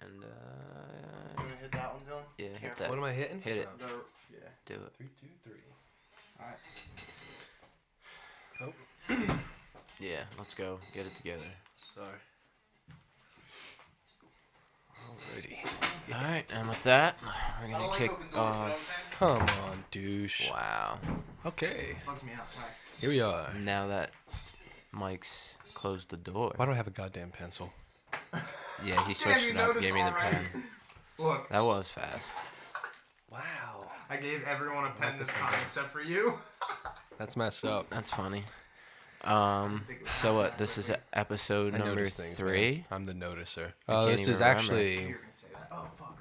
And You want to hit that one, Dylan? yeah, hit Careful. that. What am I hitting? Hit it. Yeah. Do it. 3, 2, 3. Alright. Oh. Yeah, let's go. Get it together. Sorry. Alrighty. All right, and with that, we're I gonna don't like kick open doors, you know what I'm off. saying? Come on, douche. Wow. Okay. Bugs me out, sorry. Here we are. Now that Mike's closed the door. Why do I have a goddamn pencil? Yeah, he Damn, switched you it up. noticed Gave me the already? pen. Look, That was fast. Wow. I gave everyone a pen like this this time one. except for you. That's messed up. That's funny. So what? This is episode I number notice things, 3. man. I'm the noticer. can't This even is remember. actually You're gonna say that. Oh, fuck.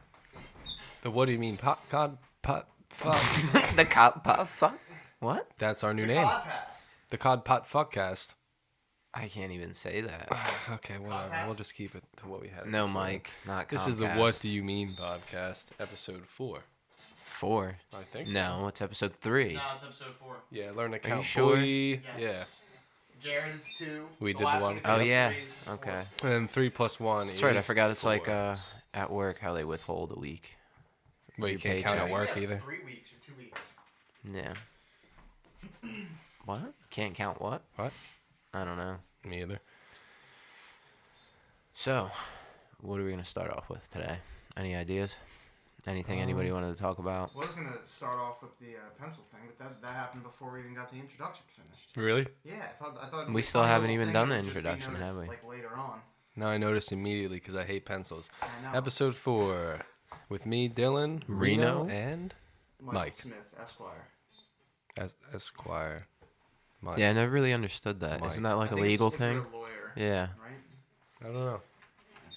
the what do you mean? Fuck. The cop pop fuck. What? That's our new The name. podcast. The Cod Pot Fuckcast. I can't even say that. Okay, whatever. Podcast? We'll just keep it to what we had. No, before. Mike. Not This is the Comcast. What Do You Mean podcast, episode 4. 4. I think. No, it's episode 3. No, it's episode 4. Yeah, learn to count. sure? Boy. Yes. Yeah. Jared is 2. We The did the last one- that Oh goes yeah. 3 is 4. Okay. And then 3 plus 1 That's right. I is forgot. It's 4. like at work how they withhold a week. Well, you your can't count paycheck. at work Yeah, either. 3 weeks or 2 weeks. Yeah. What? Can't count what? What? I don't know. Me either. So, what are we gonna start off with today? Any ideas? Anything anybody wanted to talk about? I was gonna start off with the pencil thing, but that happened before we even got the introduction finished. Really? Yeah, I thought. We still thought the haven't whole even thing done would the just be introduction, have noticed, we? Like later on. Now I noticed immediately because I hate pencils. I know. Episode 4 with me, Dylan, Reno, and Michael Mike. Smith, Esquire. Esquire. Mike. Yeah, I never really understood that. Mike. Isn't that like I a think legal it's if you're thing? a lawyer, Yeah. right? I don't know.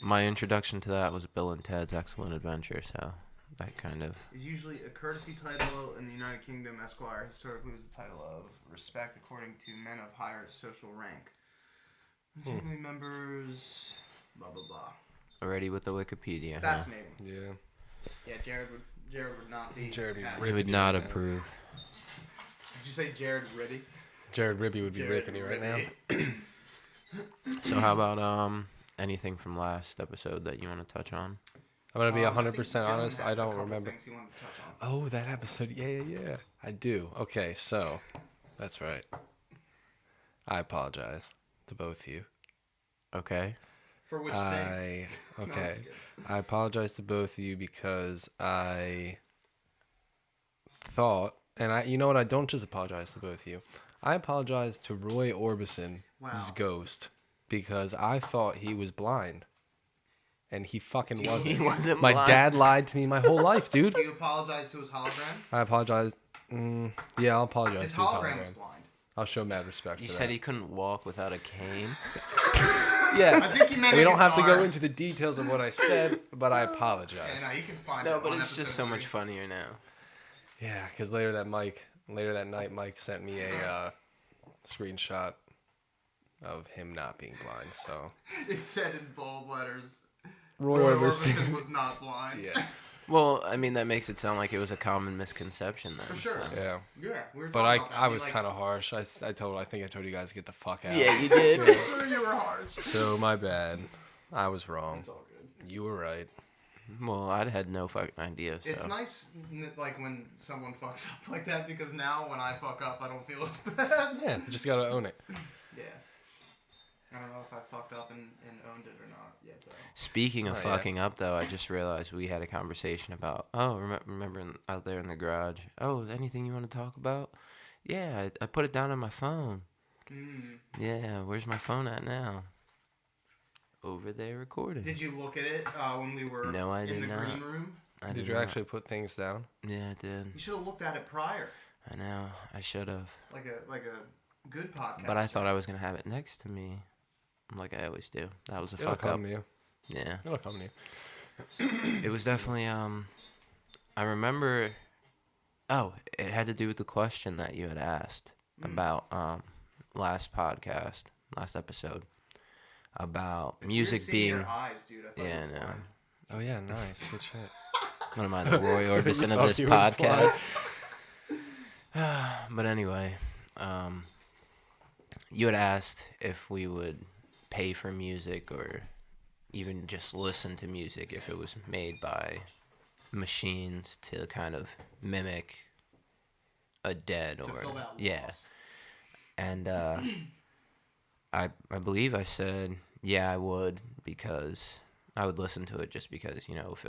My introduction to that was Bill and Ted's Excellent Adventure, so that kind of. Is usually a courtesy title in the United Kingdom. Esquire historically was the title of respect according to men of higher social rank. Family members, blah blah blah. Already with the Wikipedia. Huh? Fascinating. Yeah. Yeah, Jared would not be. Jared would be happy. He would Ribbity not right now. approve. Did you say Jared Riddy? Jared Ribby would be Jared ripping you right now. Riddy. So how about anything from last episode that you want to touch on? I'm going to be I think 100% Dylan honest. had I a don't couple remember. things he wanted to touch on. Oh, that episode. Yeah. I do. Okay, so that's right. I apologize to both of you. Okay. For which thing? Okay. No, I'm just kidding. I apologize to both of you because I thought, and you know what? I don't just apologize to both of you. I apologize to Roy Orbison's Wow. ghost because I thought he was blind, and he fucking wasn't. He wasn't My blind. dad lied to me my whole life, dude. Do you apologize to his hologram? I apologize. Yeah, I'll apologize His to his hologram was hologram. blind. I'll show mad respect You for said that. he couldn't walk without a cane. Yeah. I think he meant We a don't have to guitar. go into the details of what I said, but I apologize. Yeah, no, you can find No, it but on it's just episode so much 3. funnier now. Yeah, because later that night, Mike sent me a screenshot of him not being blind. So It said in bold letters, Roy Roy Orbison. Orbison was not blind. Yeah, Well, I mean that makes it sound like it was a common misconception then. For sure. so. yeah. Yeah, we were But talking about that. I He, was like, kind of harsh. I think I told you guys to get the fuck out. Yeah, you did. You were harsh. So my bad. I was wrong. It's all good. You were right. Well, I had no fucking idea. So. It's nice, like, when someone fucks up like that, because now when I fuck up, I don't feel as bad. Yeah, you just gotta own it. Yeah. I don't know if I fucked up and owned it or not yet, though. Speaking of Oh, yeah. fucking up, though, I just realized we had a conversation about. Oh, remember out there in the garage? Oh, anything you want to talk about? Yeah, I put it down on my phone. Mm. Yeah, where's my phone at now? Over there recording. Did you look at it when we were No, I in did the not. green room? I Did did you not. actually put things down? Yeah, I did. You should have looked at it prior, I know. I should have. like a good podcast. But I thought I was gonna have it next to me, like I always do. That was a It'll fuck up. come to you. Yeah. It'll come to you. It was definitely I remember. Oh, it had to do with the question that you had asked about last episode about It's music weird seeing being. your eyes, dude. I thought Yeah, you were no. blind. Oh yeah, nice. Good shit. What am I, the Roy Orbison of thought this he was podcast? But anyway, you had asked if we would pay for music or, even just listen to music if it was made by machines to kind of mimic a dead To or fill that yeah. loss. And I believe I said yeah I would, because I would listen to it just because, you know, if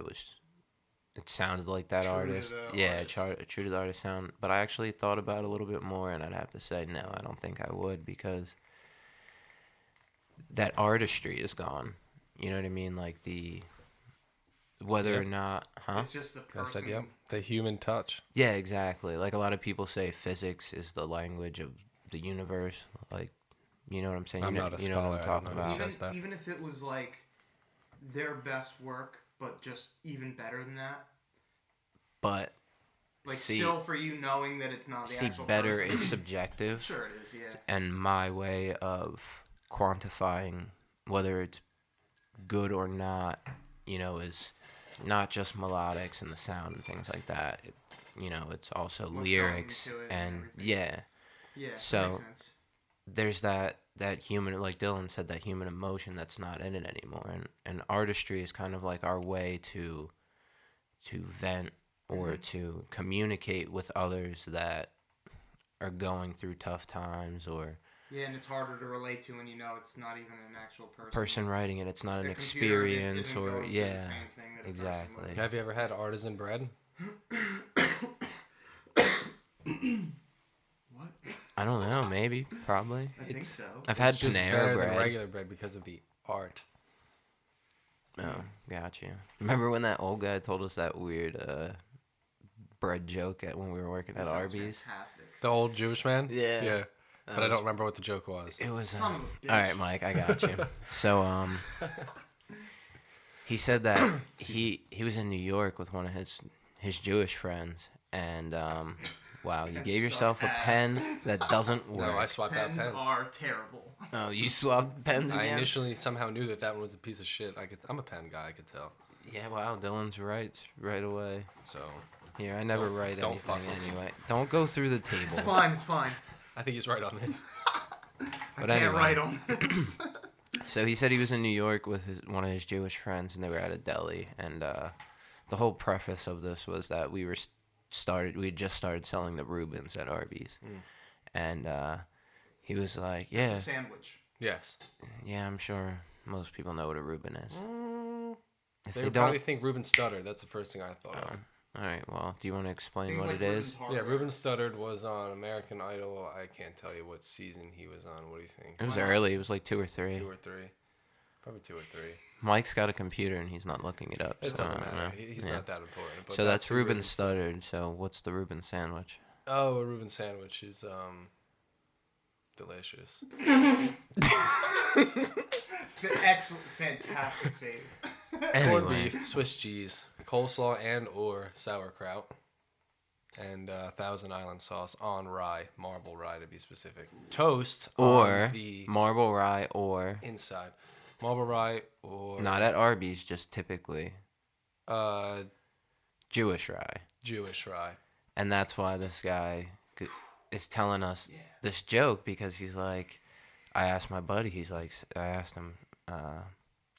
it sounded like that True to artist, the yeah, artist. true to the artist sound. But I actually thought about it a little bit more, and I'd have to say no, I don't think I would, because that artistry is gone. You know what I mean? Like whether Yeah. or not, huh? It's just the I person. said, yep. The human touch. Yeah, exactly. Like a lot of people say physics is the language of the universe. Like, you know what I'm saying? I'm you know, not a you know what scholar, I'm I don't talking know who about. says that. Even if it was like their best work, but just even better than that. But Like see, still for you knowing that it's not the see, actual better person. is subjective, Sure it is, yeah. and my way of quantifying whether it's good or not, you know, is not just melodics and the sound and things like that. You know, it's also What's going lyrics into it and everything. yeah. Yeah, So- that makes sense. There's that human, like Dylan said, that human emotion that's not in it anymore, and artistry is kind of like our way to vent or to communicate with others that are going through tough times, or Yeah, and it's harder to relate to when you know it's not even an actual person. person writing it, it's not an The computer experience, isn't or going through the yeah, same thing that a person exactly. would. Have you ever had artisan bread? What? I don't know, maybe, probably. I think so. I've had It's just Panera better bread. than regular bread because of the art. Oh, gotcha. Remember when that old guy told us that weird bread joke when we were working That at sounds Arby's? fantastic. The old Jewish man? Yeah. Yeah. That But I was- don't remember what the joke was. It was. Son of a All bitch. right, Mike, I got you. So, he said that he was in New York with one of his Jewish friends, and wow, you That gave suck yourself a ass. pen that doesn't work. No, I swapped out Pens pens. are terrible. Oh, you swapped pens I again? initially somehow knew that one was a piece of shit. I'm a pen guy, I could tell. Yeah, wow, Dylan's right away. So Here, I never Don't- write don't anything fuck with me. anyway. Don't go through the It's table. fine, it's fine. I think he's right on this. I But can't anyway. write on this. So he said he was in New York with one of his Jewish friends, and they were at a deli. And the whole preface of this was that we had just started selling the Reubens at Arby's, and he was like, "Yeah, It's a sandwich. Yes. yeah, I'm sure most people know what a Reuben is. If They they would don't, probably think Ruben stuttered. That's the first thing I thought of. all right. Well, do you want to explain Think what like it is? Reuben's Yeah, Hardware. Ruben Studdard was on American Idol. I can't tell you what season he was on. What do you think? It was Why not? early. It was like 2 or 3. 2 or 3. Probably 2 or 3. Mike's got a computer and he's not looking it up. It so doesn't I don't matter. know. He's Yeah. not that important. But So that's who Reuben Studdard- Studdard. So what's the Reuben sandwich? Oh, a Reuben sandwich is delicious. Excellent, fantastic save. Corned Anyway, beef, Swiss cheese, coleslaw and or sauerkraut, and Thousand Island sauce on rye, marble rye to be specific. Toast or on the marble rye, or inside, marble rye or not at Arby's, just typically uh Jewish rye. Jewish rye. And that's why this guy is telling us this joke, because he's like, I asked my buddy, I asked him,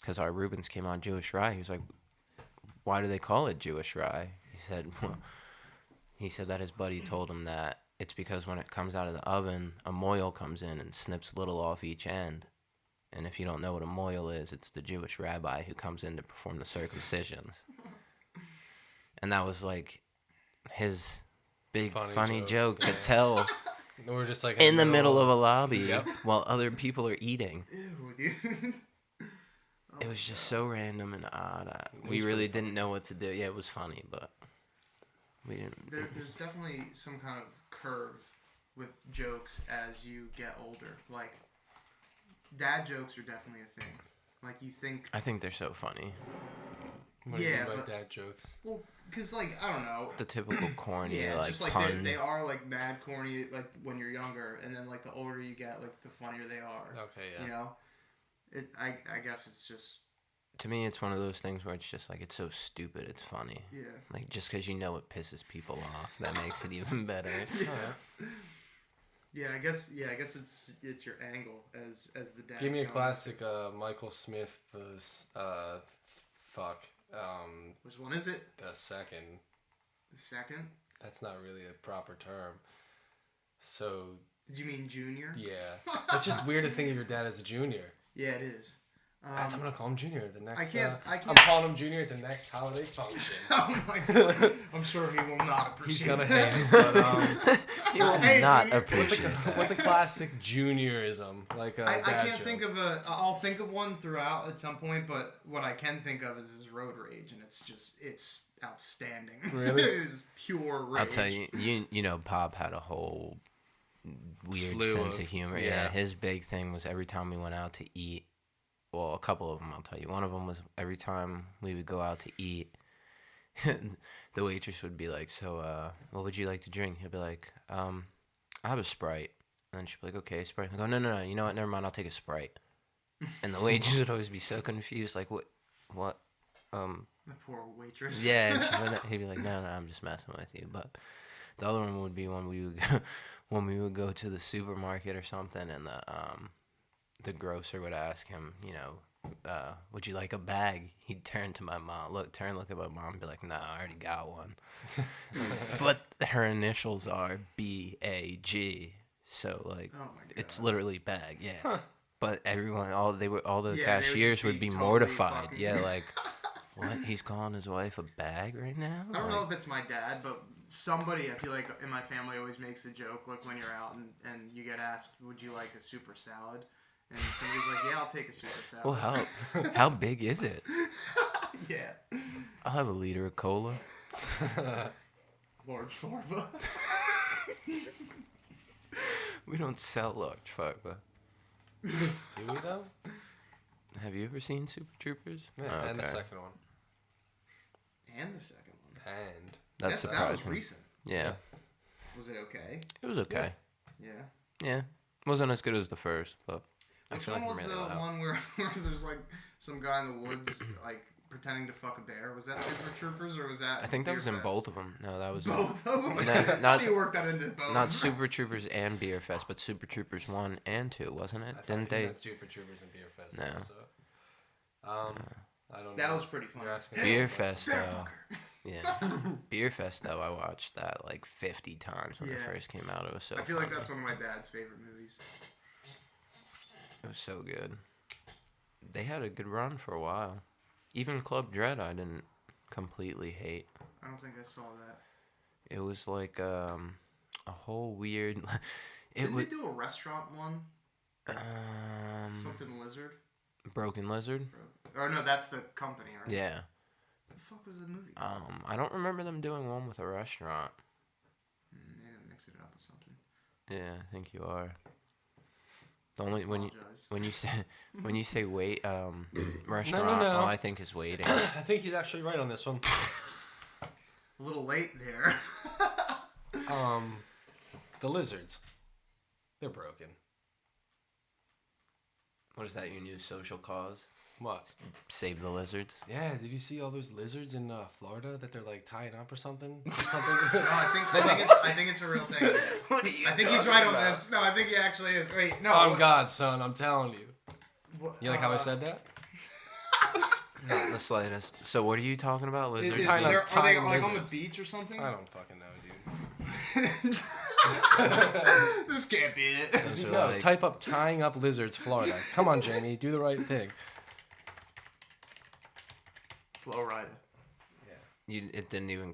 because our Reubens came on Jewish rye. He was like, why do they call it Jewish rye? He said that his buddy told him that it's because when it comes out of the oven, a mohel comes in and snips a little off each end. And if you don't know what a mohel is, it's the Jewish rabbi who comes in to perform the circumcisions. And that was like his big Funny funny joke, joke to yeah. tell We're just like in the middle of a lobby Yep. while other people are eating. Ew, dude. It was just so random and odd. It We was really pretty didn't know what to do. Yeah, it was funny, but we didn't. There's definitely some kind of curve with jokes as you get older. Like, dad jokes are definitely a thing. Like, you think, I think they're so funny. What do you mean Yeah, by but- dad jokes? well, because, like, I don't know. The typical corny, Yeah, like just like pun. they are like mad corny, like when you're younger, and then like the older you get, like the funnier they are. Okay, yeah. You know, I guess it's just To me, it's one of those things where it's just like, it's so stupid, it's funny. yeah. Like, just because you know it pisses people off, that makes it even better. Oh, yeah. Yeah, I guess it's your angle as the dad. Give me a telling classic Michael Smith. Which one is it? The second. The second? That's not really a proper term. So Did you mean junior? yeah, it's just weird to think of your dad as a junior. Yeah, it is. I'm gonna call him Junior the next. I can't. I'm calling him Junior at the next holiday function. Oh my god! I'm sure he will not appreciate. He's gonna that. hate it, but He will Hey, not Junior. appreciate that. what's a classic juniorism like a I dad can't joke? think of a. I'll think of one throughout at some point, but what I can think of is his road rage, and it's outstanding. Really? It is pure rage. I'll tell you, you know, Pop had a whole weird Slew sense of- of humor. yeah. Yeah, his big thing was every time we went out to eat. Well, a couple of them, I'll tell you. One of them was every time we would go out to eat, the waitress would be like, "So, what would you like to drink?" He'll be like, "I have a Sprite." And then she'd be like, "Okay, Sprite." I go, "No, you know what? Never mind. I'll take a Sprite." And the waitress would always be so confused, like, "What?" The poor waitress. Yeah, and he'd be like, "No, I'm just messing with you." But the other one would be when we would go, when we would go to the supermarket or something, and the grocer would ask him, you know, would you like a bag? He'd turn to my mom, look at my mom, and be like, "Nah, I already got one." But her initials are BAG, so like, Oh my god. it's literally bag, yeah. But everyone, all the Yeah, they would cashiers just would be be totally mortified. fucking- Yeah, like, what? He's calling his wife a bag right now? I don't Like, know if it's my dad, but somebody I feel like in my family always makes a joke, like when you're out and you get asked, "Would you like a super salad?" And somebody's like, "Yeah, I'll take a super salad." well, how big is it? Yeah. I'll have a liter of cola. Large Farva. We don't sell large Farva. Do we though? Have you ever seen Super Troopers? Yeah, Oh, and the okay. second one. And the second one. And That that was surprised me. recent. Yeah, Was it okay? it was okay. Yeah. Yeah, wasn't as good as the first, but I Which feel one like was I'm the really loud. one where there's like some guy in the woods like pretending to fuck a bear? Was that Super Troopers or was that? I think that was in Beer both Fest? of them. No, that was Both of them. No, How not- do you work that into both? not Super Troopers and Beer Fest, but Super Troopers 1 and 2, wasn't it? I thought Didn't you they? meant Super Troopers and Beer Fest. No. Also. I don't know. That was pretty fun. You're asking Beer me Fest, Bear though. fucker. Yeah, Beer Fest though. I watched that like 50 times when it Yeah. first came out. It was so. I feel like funny. that's one of my dad's favorite movies. It was so good. They had a good run for a while. Even Club Dread, I didn't completely hate. I don't think I saw that. It was like a whole weird. It Didn't was they do a restaurant one? Something Lizard? Broken Lizard. Or no, that's the company, right? Yeah. What the fuck was the movie? I don't remember them doing one with a restaurant. Maybe I'm mixing it up with something. Yeah, I think you are. The only Apologize. when you say wait restaurant, no. all I think is waiting. I think he's actually right on this one. A little late there. The lizards. They're broken. What is that? Your new social cause? What? Save the lizards. Yeah, did you see all those lizards in Florida that they're like tying up or something? No, I think it's a real thing. What are you? I think he's right on this. No, I think he actually is. Wait, no. On God, son, I'm telling you. what- You like how I said that? Not the slightest. So what are you talking about? Is, Lizard? is, Tying up are they tying like on the lizards. beach or something? I don't fucking know, dude. This can't be it. Those are No, like- type up tying up lizards, Florida. Come on, Jamie, do the right thing. Flow Rida. It didn't even.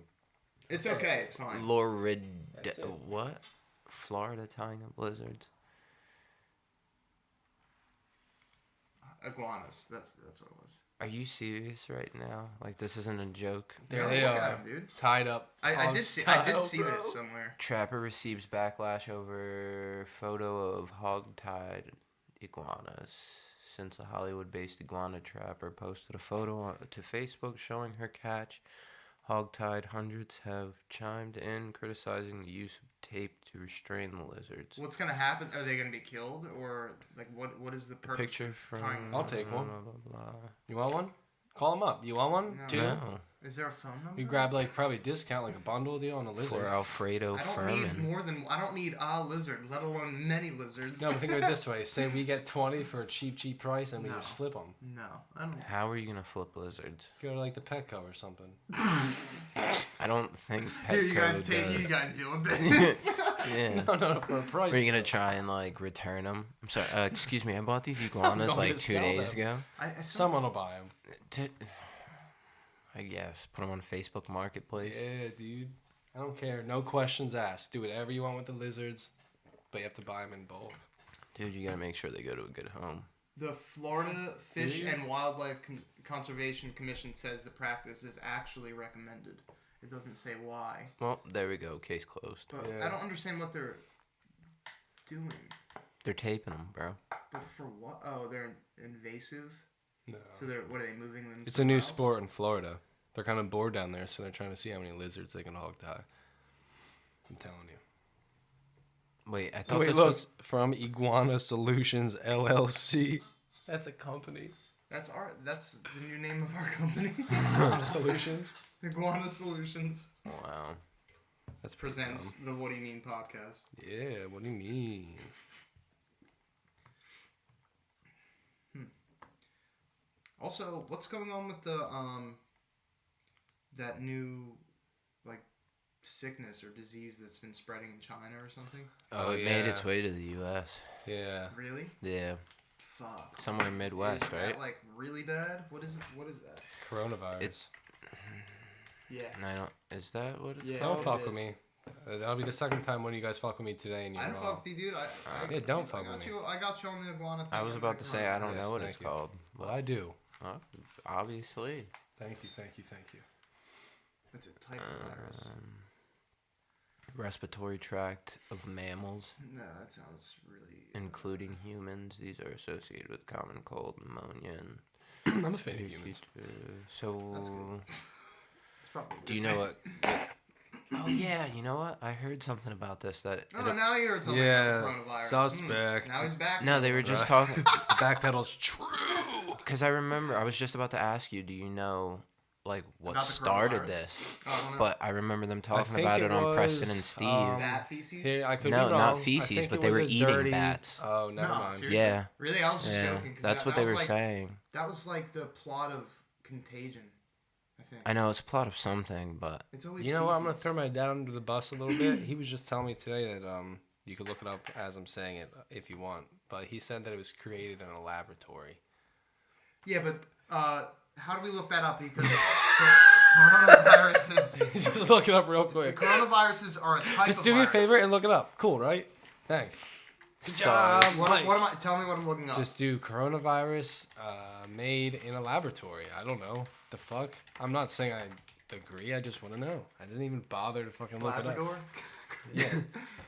It's okay. It's fine. That's it. What? Florida tying up lizards. Iguanas. That's what it was. Are you serious right now? Like this isn't a joke. There Yeah, they look at are, 'em, dude. tied up. I on did see style, this bro. somewhere. Trapper receives backlash over photo of hog-tied iguanas. Since a Hollywood-based iguana trapper posted a photo to Facebook showing her catch hog-tied, hundreds have chimed in criticizing the use of tape to restrain the lizards. What's gonna happen? Are they gonna be killed or like what is the purpose? Picture of from. tying them I'll up? take one. Blah, blah, blah. You want one? Call them up. You want one? No. Two? No. Is there a phone number? You grab like probably discount like a bundle deal on the lizards. For Alfredo I don't need Furman. more than I don't need a lizard, let alone many lizards. No, but think of it this way. Say we get 20 for a cheap price and we No. just flip them. No, I don't. How are you gonna flip lizards? Go to like the Petco or something. I don't think Petco Here, you guys does. you guys deal with this. Yeah. No, for a price. Are you gonna try and like return them? I'm sorry. Excuse me. I bought these iguanas going like to 2 sell days them. ago. Someone will buy them. I guess put them on Facebook Marketplace. Yeah, dude. I don't care. No questions asked. Do whatever you want with the lizards, but you have to buy them in bulk. Dude, you gotta make sure they go to a good home. The Florida Fish you? and Wildlife Conservation Commission says the practice is actually recommended. It doesn't say why. Well, there we go. Case closed. But Yeah. I don't understand what they're doing. They're taping them, bro. But for what? Oh, they're invasive. No. So what are they moving them? It's a new somewhere else? sport in Florida. They're kind of bored down there, so they're trying to see how many lizards they can hog tie. I'm telling you. Wait, I thought Wait, this look. was. From Iguana Solutions LLC. That's a company. That's the new name of our company. Iguana Solutions. Iguana Solutions Wow. That's pretty presents dumb. the What Do You Mean podcast. Yeah, what do you mean? Also, what's going on with the that new like sickness or disease that's been spreading in China or something? Oh, Oh, it made yeah. its way to the U.S. Yeah. Really? Yeah, Fuck. somewhere Midwest, Is right? that like really bad? What is that? Coronavirus. It's- Yeah. And I don't. Is that what it's Yeah. called? Don't fuck with me. That'll be the second time one of you guys fuck with me today, and you're I don't wrong. fuck with you, dude. Yeah, don't fuck with me. I got you on the iguana thing. I was about to say I don't Yes, know what thank it's you. called. Well, I do. Well, obviously. Thank you. It's a type of virus. Respiratory tract of mammals, No, that sounds really. including humans. These are associated with common cold, pneumonia, and I'm a fan of humans. That's So, good. It's probably a do you good know thing. what? Oh yeah, you know what? I heard something about this. That Oh, now you heard something Yeah, about the coronavirus. suspect. Now he's back. no, they were just Right. talking. Backpedal's true. Because I remember, I was just about to ask you. Do you know, like, what About the started coronavirus? this? Oh, I don't know. But I remember them talking think about it it on Preston was, and Steve. Bat feces? Here, I could No, be wrong. not I feces, think but it they was were a eating dirty... bats. Oh, never No, mind. seriously? Yeah. Really? I was just Yeah, joking. 'Cause that's that, what that they was were like, saying. That was like the plot of Contagion, I think. I know it's a plot of something, but It's always You know what? I'm gonna feces. throw my dad under the bus a little bit. He was just telling me today that you could look it up as I'm saying it if you want. But he said that it was created in a laboratory. Yeah, but how do we look that up? Because coronaviruses, Just look it up real the quick. coronaviruses are a type Just of do me a virus. favor and look it up. Cool, right? Thanks. Good Sorry. job. What Mike. am I? Tell me what I'm looking up. Just do coronavirus made in a laboratory. I don't know. The fuck? I'm not saying I agree. I just want to know. I didn't even bother to fucking look it up. Labrador. Yeah.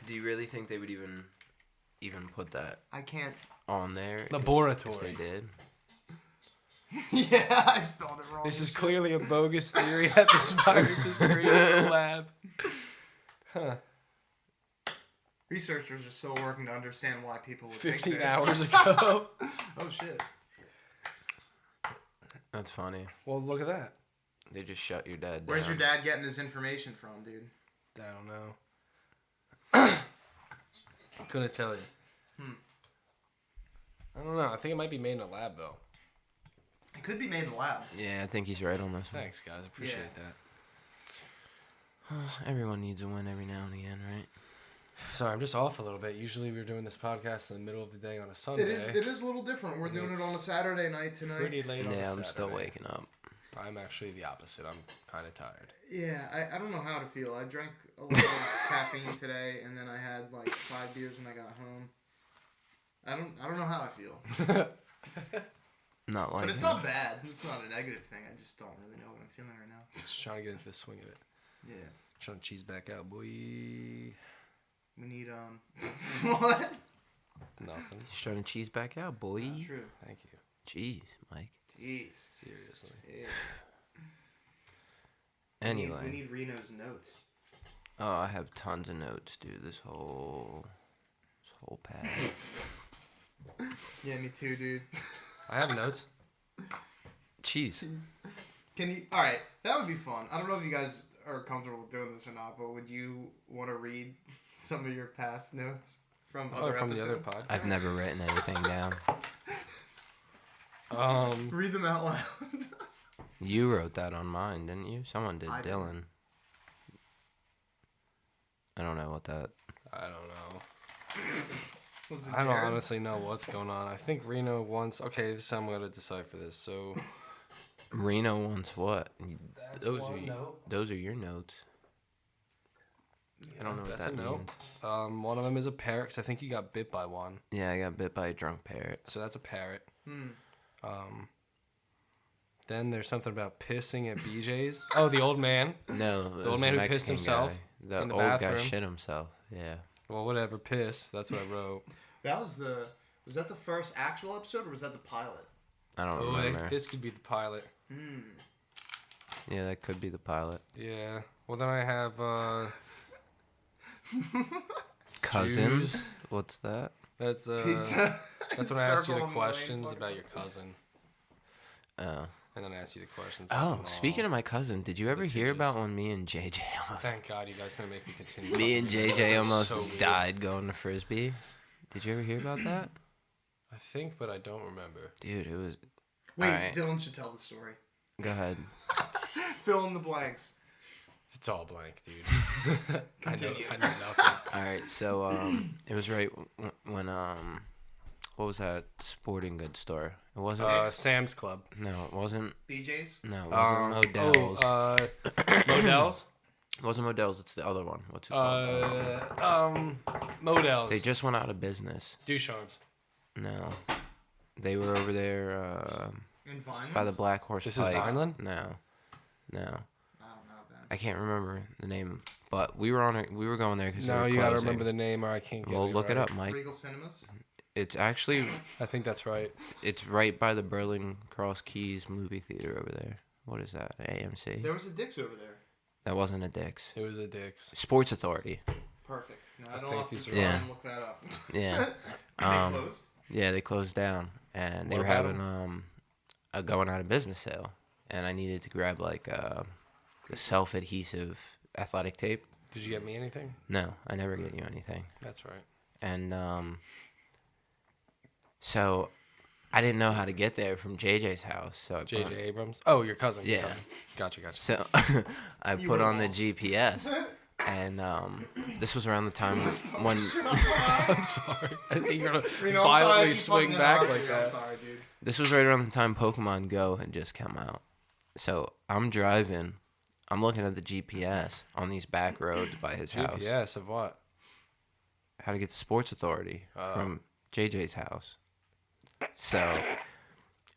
do you really think they would even put that I can't. on there? if Laboratory. they did. Yeah, I spelled it wrong. This is clearly a bogus theory that this virus was created in a lab. Huh. Researchers are still working to understand why people would 15 think this. hours ago. Oh shit. That's funny. Well, look at that. They just shut your dad down. Where's your dad getting his information from, dude? I don't know. Couldn't tell you. I don't know. I think it might be made in a lab, though. It could be made in the lab. Yeah, I think he's right on this one. Thanks, guys. Appreciate that. Everyone needs a win every now and again, right? Sorry, I'm just off a little bit. Usually we're doing this podcast in the middle of the day on a Sunday. It is a little different. We're doing it on a Saturday night tonight. Pretty late on a Yeah, I'm still Saturday. waking up. I'm actually the opposite. I'm kind of tired. Yeah, I don't know how to feel. I drank a lot of caffeine today, and then I had like 5 beers when I got home. I don't know how I feel, Not like but it's not bad. It's not a negative thing. I just don't really know what I'm feeling right now. Just trying to get into the swing of it. Yeah, Trying to cheese back out, boy. we need what? Nothing. He's trying to cheese back out, boy. Not true. Thank you. Jeez, Mike. Jeez. Seriously. Yeah. Anyway. we need Reno's notes. Oh, I have tons of notes, dude. This whole pad. Yeah, me too, dude. I have notes. Cheese. Can you? All right, that would be fun. I don't know if you guys are comfortable doing this or not, but would you want to read some of your past notes from other from episodes? the other podcast. I've never written anything down. Read them out loud. You wrote that on mine, didn't you? Someone did. I did. Dylan. I don't know what that. I don't know. Was it I don't Jared? honestly know what's going on. I think Reno wants. Okay, this time I'm gonna decipher this. So Reno wants what? Those one are note. those are your notes. I don't know what That's that a note. means. One of them is a parrot. 'Cause I think you got bit by one. Yeah, I got bit by a drunk parrot. So that's a parrot. Hmm. Then there's something about pissing at BJ's. Oh, the old man. No, The old man who pissed himself The in the old guy bathroom. shit himself. Yeah. Well, whatever. Piss. That's what I wrote. That was the. Was that the first actual episode or was that the pilot? I don't Oh, remember. this could be the pilot. Hmm. Yeah, that could be the pilot. Yeah. Well, then I have Cousins. Jews. What's that? That's Pizza. that's when I asked you Circle the of the questions lane. about your cousin, Oh. and then I asked you the questions. Oh, speaking of my cousin, did you ever hear litigious. about when me and JJ almost Thank God you guys didn't make me continue. me and talking about JJ this. almost So weird. died going to frisbee? Did you ever hear about that? I think, but I don't remember. Dude, it was. Wait, Alright. Dylan should tell the story. Go ahead. Fill in the blanks. It's all blank, dude. Continue. I know nothing. All right, so it was right when what was that sporting goods store? It wasn't. Sam's Club. No, it wasn't. BJ's? No, it wasn't Modell's. Modell's. It wasn't Modell's. It's the other one. What's it called? Modell's. They just went out of business. Ducharme's. No, they were over there In Vineland? by the Black Horse This is Pike. Vineland? No. I don't know then. I can't remember the name, but we were on it. We were going there because No, you gotta remember the name, or I can't get Well, it look it right. up, Mike. Regal Cinemas? It's actually I think that's right. it's right by the Berlin Cross Keys movie theater over there. What is that? AMC. There was a Dick's over there. That wasn't a Dick's. It was a Dick's. Sports Authority. Perfect. Now, I I don't think have to he's try right. and look that up. Yeah. They closed? Yeah, they closed down, and they What were about having a going out of business sale, and I needed to grab like the self-adhesive athletic tape. Did you get me anything? No, I never get you anything. That's right. And so I didn't know how to get there from JJ's house. So I put J.J. on- Abrams. Oh, your cousin. Your Yeah. cousin. Gotcha. So I You put were on the lost. GPS, and this was around the time when I'm sorry. I think you're gonna Reno, I'm sorry, I violently keep swing fucking back interrupting like you. I'm that. sorry, dude. this was right around the time Pokemon Go had just come out. So I'm driving, I'm looking at the GPS on these back roads by his house. GPS of what? How to get to Sports Authority from JJ's house. So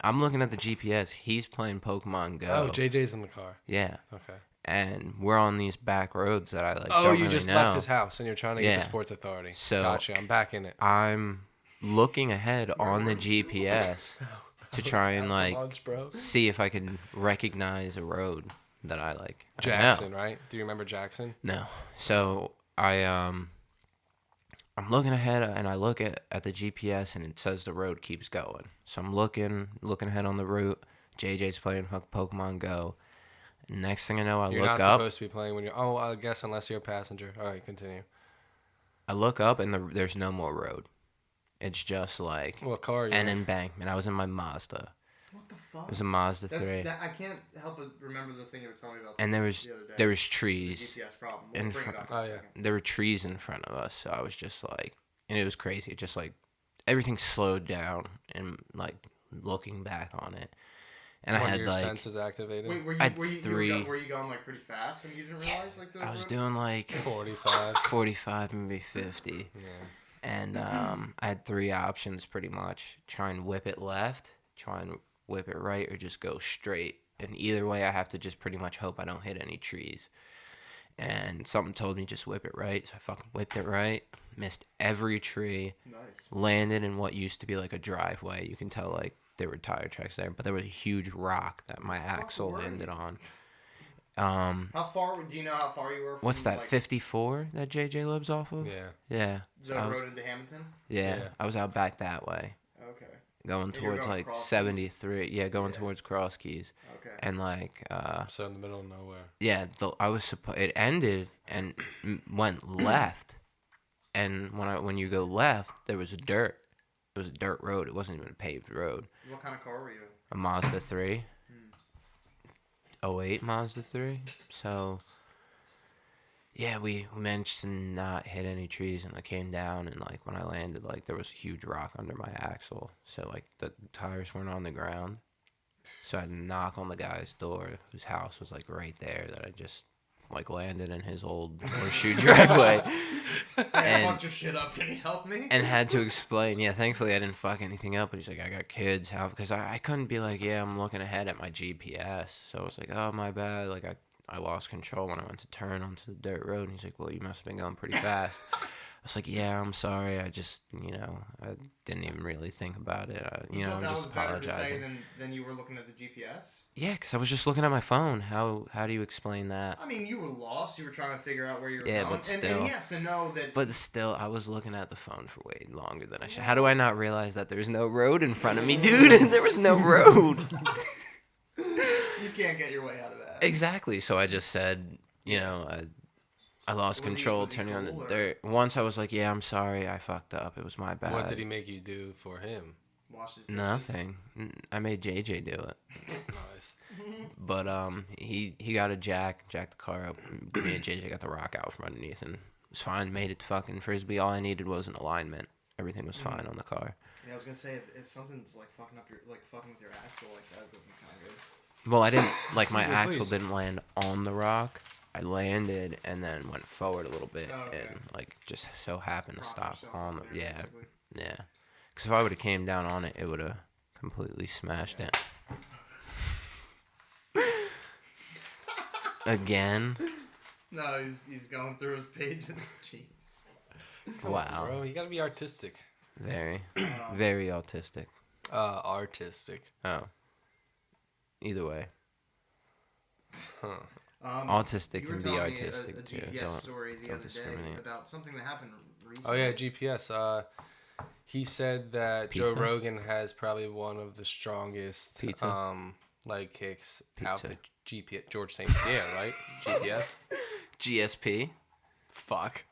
I'm looking at the GPS. He's playing Pokemon Go. Oh, JJ's in the car. Yeah. Okay. And we're on these back roads that I like. Oh, don't you really just know. left his house and you're trying to get Yeah. to Sports Authority. So- Gotcha. I'm back in it. I'm looking ahead on the GPS to try and like Lunch, bro. see if I can recognize a road that I like. I don't know. Jackson, right? Do you remember Jackson? No. So I'm looking ahead and I look at the GPS and it says the road keeps going. So I'm looking ahead on the route. JJ's playing Pokemon Go. Next thing I know, I You're look not up. supposed to be playing when you're. Oh, I guess unless you're a passenger. All right, continue. I look up and there's no more road. It's just like What car are you an in? embankment. I was in my Mazda. What the fuck? It was a Mazda 3. I can't help but remember the thing you were telling me about. And there was the other day. there was The trees. GPS problem. We'll in bring it front- up in Oh, a yeah. second. There were trees in front of us, so I was just like, and it was crazy. Just like everything slowed down and like looking back on it, and I One of had your like senses activated. Wait, I had were you three- were you going like pretty fast and you didn't realize like the I was road? doing like 45. 45, maybe 50, Yeah. and I had three options pretty much: try and whip it left, try and whip it right, or just go straight. And either way, I have to just pretty much hope I don't hit any trees. And something told me just whip it right, so I fucking whipped it right. Missed every tree. Nice. Landed in what used to be like a driveway. You can tell like there were tire tracks there, but there was a huge rock that my axle were landed you? on. How far? Do you know how far you were? From, What's that? Like, 54 that JJ lives off of? Yeah. Yeah. the I was- road into Hamilton. yeah. Yeah. I was out back that way. Okay. going you were towards going like Cross Keys? 73. Yeah, going Yeah. towards Cross Keys. Okay. And like So in the middle of nowhere. yeah, it ended and went left. And when you go left, there was dirt. It was a dirt road. It wasn't even a paved road. What kind of car were you? A Mazda 3. 08 Mazda 3. So yeah, we managed to not hit any trees, and I came down, and like when I landed, like there was a huge rock under my axle, so like the tires weren't on the ground, so I had to knock on the guy's door, whose house was like right there, that I just like landed in his old horseshoe driveway, I And- fucked your shit up. Can you help me? and had to explain. Yeah, thankfully I didn't fuck anything up, but he's like, I got kids, how? Because I couldn't be like, yeah, I'm looking ahead at my GPS, so I was like, oh my bad, like I lost control when I went to turn onto the dirt road. And he's like, well, you must have been going pretty fast. I was like, yeah, I'm sorry. I just, I didn't even really think about it. You thought I'm that just was better to say apologizing. than you were looking at the GPS? Yeah, because I was just looking at my phone. How do you explain that? I mean, you were lost. You were trying to figure out where you were Yeah, going. but still. And he has to know that. But still, I was looking at the phone for way longer than I should. How do I not realize that there's no road in front of me, dude? There was no road. You can't get your way out of that. Exactly. So I just said, I lost Was he- control was he turning on cool, the or- dirt. Once I was like, yeah, I'm sorry. I fucked up. It was my bad. What did he make you do for him? Wash his dishes. Nothing. I made JJ do it. Nice. But he got a jacked the car up. Me and JJ got the rock out from underneath, and it was fine. Made it to fucking Frisbee. All I needed was an alignment. Everything was fine on the car. Yeah, I was gonna say if something's like fucking with your axle, like that doesn't sound good. Well, I didn't like my Please. axle didn't land on the rock. I landed and then went forward a little bit, Oh, okay. and like just so happened to Prop stop yourself on up the there, yeah. basically. Yeah, because if I would have came down on it, it would have completely smashed it. Again? No, he's going through his pages. Jeez. Wow. Bro, you gotta be artistic. Very, very autistic. Artistic. Oh. Either way, Huh. autistic You were can be telling me artistic a too. GPS story the don't other day discriminate. about something that happened recently. Oh yeah, GPS. He said that Joe Pizza? Rogan has probably one of the strongest Pizza? leg kicks out Pizza. the GPS. George St. Pierre, right? GPS. GSP. Fuck.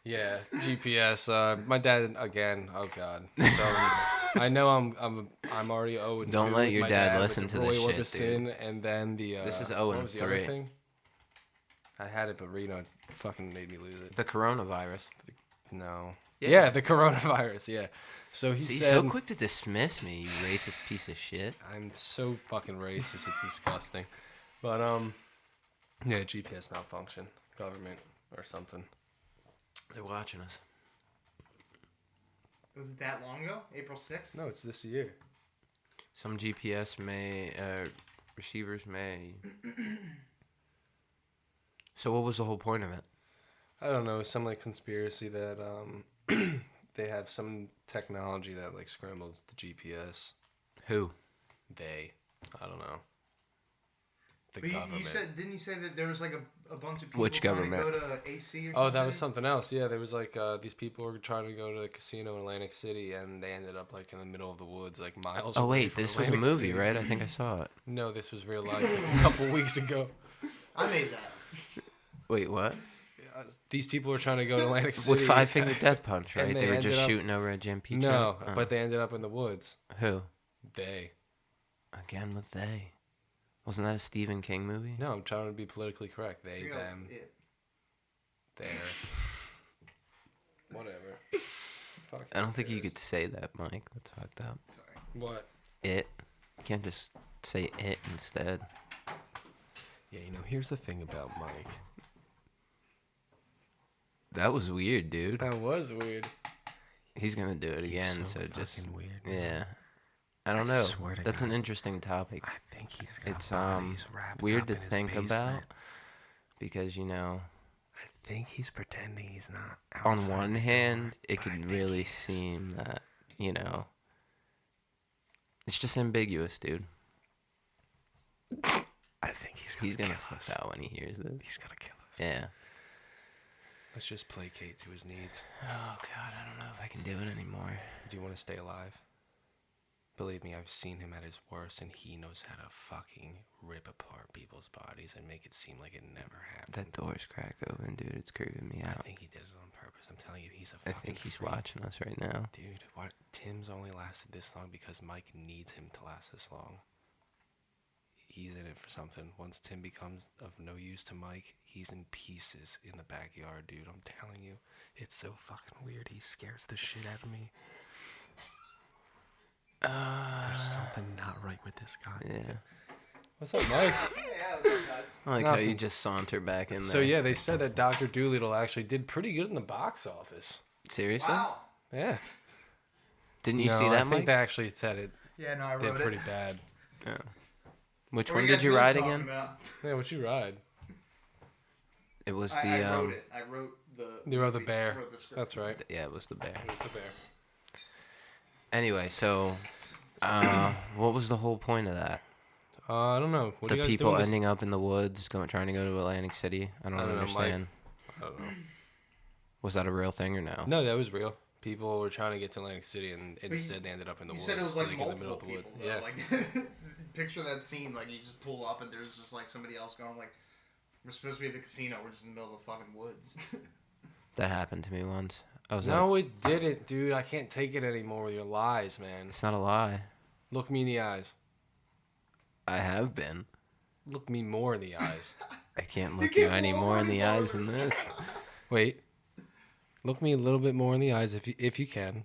Yeah, GPS. My dad again. Oh God. So I know I'm already 0 and Don't 2 let with your my dad with listen the to Roy this shit, dude. Orbison, and then the. This is 0 what and was the other 3. thing? I had it, but Reno fucking made me lose it. The coronavirus. No. Yeah. Yeah, the coronavirus. Yeah. So he See, said. so quick to dismiss me, you racist piece of shit. I'm so fucking racist. It's disgusting. But yeah, GPS malfunction, government or something. They're watching us. Was it that long ago? April 6th? No, it's this year. Some GPS receivers may. So what was the whole point of it? I don't know. Some like conspiracy that they have some technology that like scrambles the GPS. Who? I don't know. The But government. you said, didn't you say that there was like a bunch of people Which trying government? to go to AC or something? Oh, that was something else. Yeah, there was like these people were trying to go to the casino in Atlantic City, and they ended up like in the middle of the woods, like miles. Oh away wait, from this was a Atlantic movie, City. right? I think I saw it. No, this was real life like, a couple weeks ago. I made that. Wait, what? These people were trying to go to Atlantic City With Five Finger Death Punch, and right? they They were just ended up- shooting over at Jim P. No, Oh. but they ended up in the woods. Who? They. Again with they. Wasn't that a Stephen King movie? No, I'm trying to be politically correct. I They, think that was them, it. there. Whatever. Fuck I don't think you cares. could say that, Mike. That's fucked up. Sorry. What? It. You can't just say it instead. Yeah, here's the thing about Mike. That was weird, dude. That was weird. He's gonna do it again, so so just fucking weird, man. yeah. I don't I know. swear to That's an God. interesting topic. I think he's got It's bodies wrapped weird up to in his think basement. about because I think he's pretending he's not. on outside one the hand door, it but I could think really he is. seem that it's just ambiguous, dude. I think he's Gonna kill fuck us. out when he hears this. He's gonna kill us. Yeah. Let's just placate to his needs. Oh God, I don't know if I can do it anymore. Do you want to stay alive? Believe me, I've seen him at his worst, and he knows how to fucking rip apart people's bodies and make it seem like it never happened. That door's cracked open, dude. It's creeping me out. I think he did it on purpose. I'm telling you, he's a I fucking think he's freak. watching us right now. Dude, what? Tim's only lasted this long because Mike needs him to last this long. He's in it for something. Once Tim becomes of no use to Mike, he's in pieces in the backyard, dude. I'm telling you. It's so fucking weird. He scares the shit out of me. There's something not right with this guy. Yeah. What's up, Mike? Yeah, what's up, guys? I like how you Nothing. just saunter back in there. So yeah, they said that Dr. Dolittle actually did pretty good in the box office. Seriously? Wow. Yeah. Didn't you No, see that, I think Mike? they actually said it Yeah, no, I did wrote pretty it. bad. Yeah. Which What one are did guys you really ride talking again? about? Yeah, what you ride? It was I the wrote it. I wrote the. You wrote the movie. bear. I wrote the script. That's right. Yeah, it was the bear. It was the bear. Anyway, so what was the whole point of that? I don't know. What are The you guys people doing this- ending up in the woods, trying to go to Atlantic City. I don't know, Mike. understand. I don't know. Was that a real thing or no? No, that was real. People were trying to get to Atlantic City, and instead they ended up in the You woods. said it was like in the multiple middle of the people. woods. Though. Yeah. Like, picture that scene. Like you just pull up and there's just like somebody else going like, "We're supposed to be at the casino. We're just in the middle of the fucking woods." That happened to me once. I was No, it didn't, dude. I can't take it anymore with your lies, man. It's not a lie. Look me in the eyes. I have been. Look me more in the eyes. I can't You look you can't any pull more in over the any eyes than this. Wait. Look me a little bit more in the eyes if you can.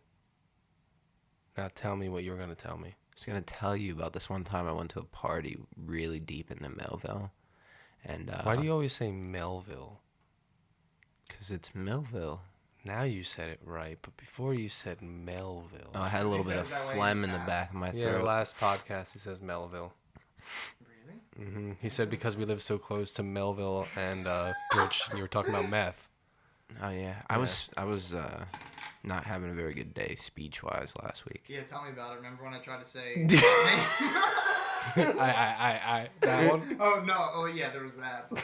Now tell me what you were gonna tell me. I was gonna tell you about this one time I went to a party really deep into Melville, and Why do you always say Melville? Because it's Millville. Now you said it right, but before you said Melville. Oh, I had a little He bit said of it that way phlegm in in the the past. back of my Yeah, throat. last podcast he says Melville. Really? He said because we live so close to Melville and Bridge, and you were talking about meth. Oh yeah, I was not having a very good day speech wise last week. Yeah, tell me about it. Remember when I tried to say? I that one. Oh no! Oh yeah, there was that. But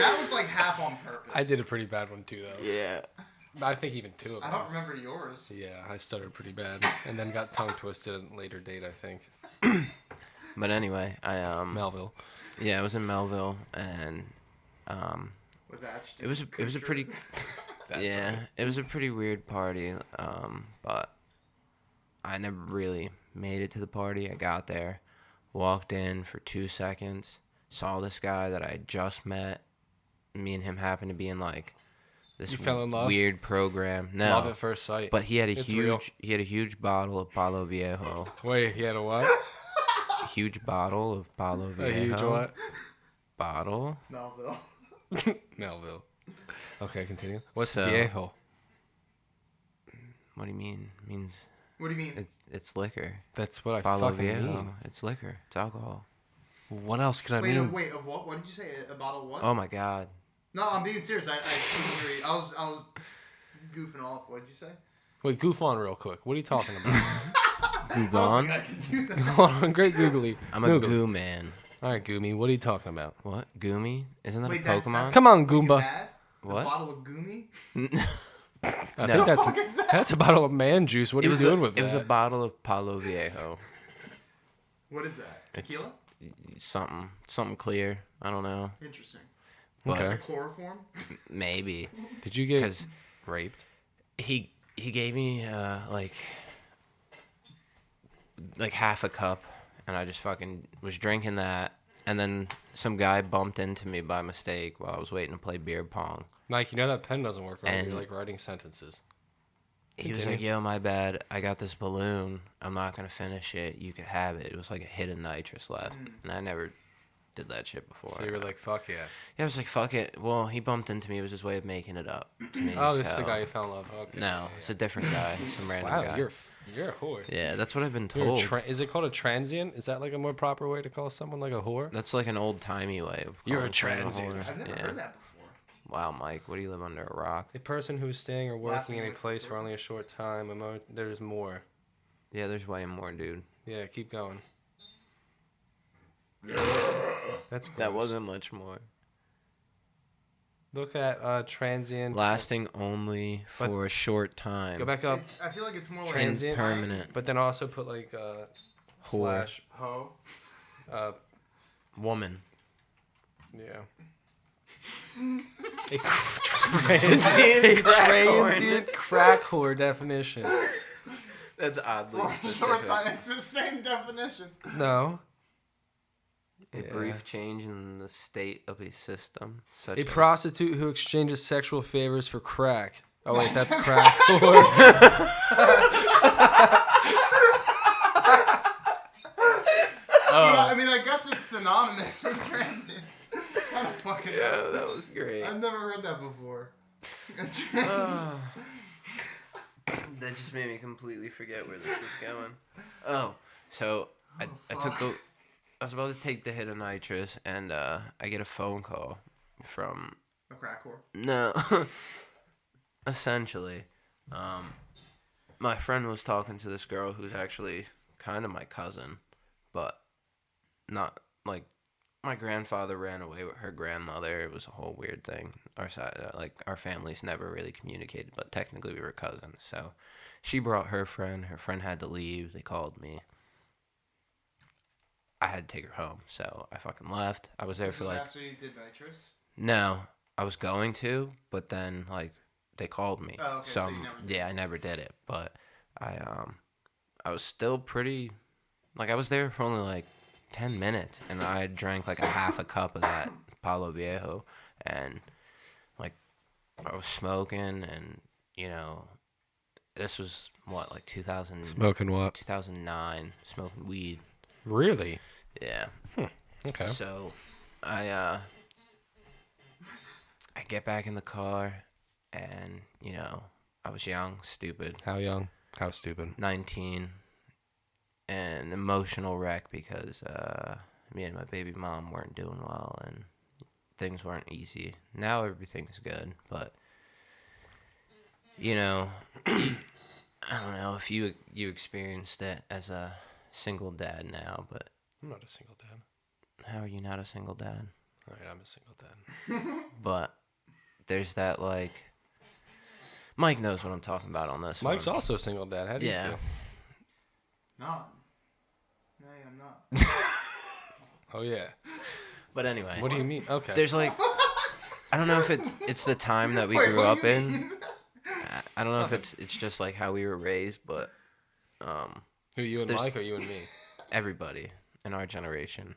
that was like half on purpose. I did a pretty bad one too, though. Yeah. I think even two of I them. don't remember yours. Yeah, I stuttered pretty bad, and then got tongue twisted at a later date. I think But anyway, I Melville. yeah, I was in Melville, and With that, it was a pretty That's yeah, right. it was a pretty weird party. But I never really made it to the party. I got there, walked in for 2 seconds, saw this guy that I had just met. Me and him happened to be in like this You fell in love? weird program. No, Love at first sight. but he had a It's real. huge bottle of Palo Viejo. Wait, he had a what? A huge bottle of Palo Viejo. A huge what? Bottle. Melville. Melville. Okay, continue. What's So- viejo? What do you mean? It means What do you mean? it's liquor. That's what I Palo fucking Viejo. mean. It's liquor. It's alcohol. What else could I Wait, mean? wait, of what? What did you say? A bottle of what? Oh my God. No, I'm being serious. I couldn't hear you. I was goofing off. What did you say? Wait, goof on real quick. What are you talking about? Goo I don't gone? think I can do that. Hold on, great googly. I'm a Googly. goo man. All right, Goomy, what are you talking about? What? Goomy? Isn't that Wait, a that's- Pokemon? that's- Come on, What you Goomba. had? A What? bottle of Goomy? I No. think fuck is that? that's a bottle of man juice. What are you doing with It was a that? bottle of Palo Viejo. What is that? It's- Tequila? Something clear. I don't know. Interesting. But Is Okay. it chloroform? maybe Did you get 'Cause- raped? he gave me like half a cup, and I just fucking was drinking that, and then some guy bumped into me by mistake while I was waiting to play beer pong. Mike, you know that pen doesn't work right. And- You're like writing sentences. He was like, "Yo, my bad. I got this balloon. I'm not gonna finish it. You could have it." It was like a hit of nitrous left, and I never did that shit before. So you were like, fuck yeah. Yeah, I was like, "Fuck it." Well, he bumped into me. It was his way of making it up to me. Oh, this is the so- guy you fell in love. Okay. No, yeah, it's a different guy. Some random Wow, guy. you're a whore. Yeah, that's what I've been You're a told. is it called a transient? Is that like a more proper way to call someone like a whore? That's like an old timey way of. You're a calling someone transient. whore. I've never Yeah. heard that before. Wow, Mike, what do you live under a rock? A person who is staying or working in a Lasting place for like- only a short time. There's more. Yeah, there's way more, dude. Yeah, keep going. That's That gross. wasn't much more. Look at transient. Lasting only But- for a short time. Go back up. I feel like it's more like Transient. Permanent. But then also put like Whore. slash. Ho. Woman. Yeah. A transient crack whore definition. That's oddly For a short time, it's the same definition. No. A Yeah. brief change in the state of a system, such A as prostitute who exchanges sexual favors for crack. Oh wait, that's crack whore. I mean, I guess it's synonymous with transient. Kind of fucking. Yeah, that was great. I've never heard that before. That just made me completely forget where this was going. Oh, so I was about to take the hit of nitrous, and I get a phone call from A crack whore. no, essentially, my friend was talking to this girl who's actually kind of my cousin, but not like. My grandfather ran away with her grandmother. It was a whole weird thing. Our side, our families never really communicated, but technically we were cousins. So, she brought her friend. Her friend had to leave. They called me. I had to take her home, so I fucking left. I was there for like After you did nitrous. no, I was going to, but then like they called me. Oh, okay, so you never did. Yeah, I never did it, but I was still pretty, like I was there for only like 10 minutes, and I drank like a half a cup of that Palo Viejo, and like I was smoking, and you know, this was what, like 2000 Smoking what? 2009, smoking weed. Really? Yeah. Okay. So I get back in the car, and you know, I was young, stupid, How young? How stupid? 19, an emotional wreck because me and my baby mom weren't doing well, and things weren't easy. Now everything's good, but you know, I don't know if you experienced it as a single dad now, but I'm not a single dad. how are you not a single dad? All right, I'm a single dad. But there's that, like, Mike knows what I'm talking about on this Mike's one. also a single dad. How do you Yeah. feel? Not. No, I'm not. Oh yeah. But anyway, What do you mean? Okay. there's like, I don't know if it's the time that we Wait, grew what up do you in. mean? I don't know if it's just like how we were raised, but Who, you and there's- Mike or you and me? everybody in our generation,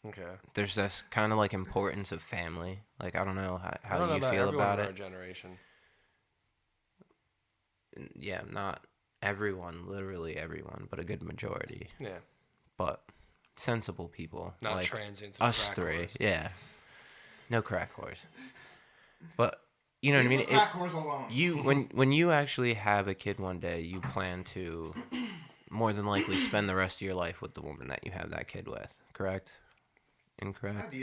Okay. there's this kind of like importance of family. Like, I don't know I how don't do know you about feel everyone about in our it. generation. Yeah, not everyone, literally everyone, but a good majority. Yeah. But sensible people, Not like transients. and us crack three. whores. Yeah, no crack whores. But you know what I Leave mean. the crack whores alone. You when you actually have a kid one day, you plan to more than likely spend the rest of your life with the woman that you have that kid with. Correct? Incorrect?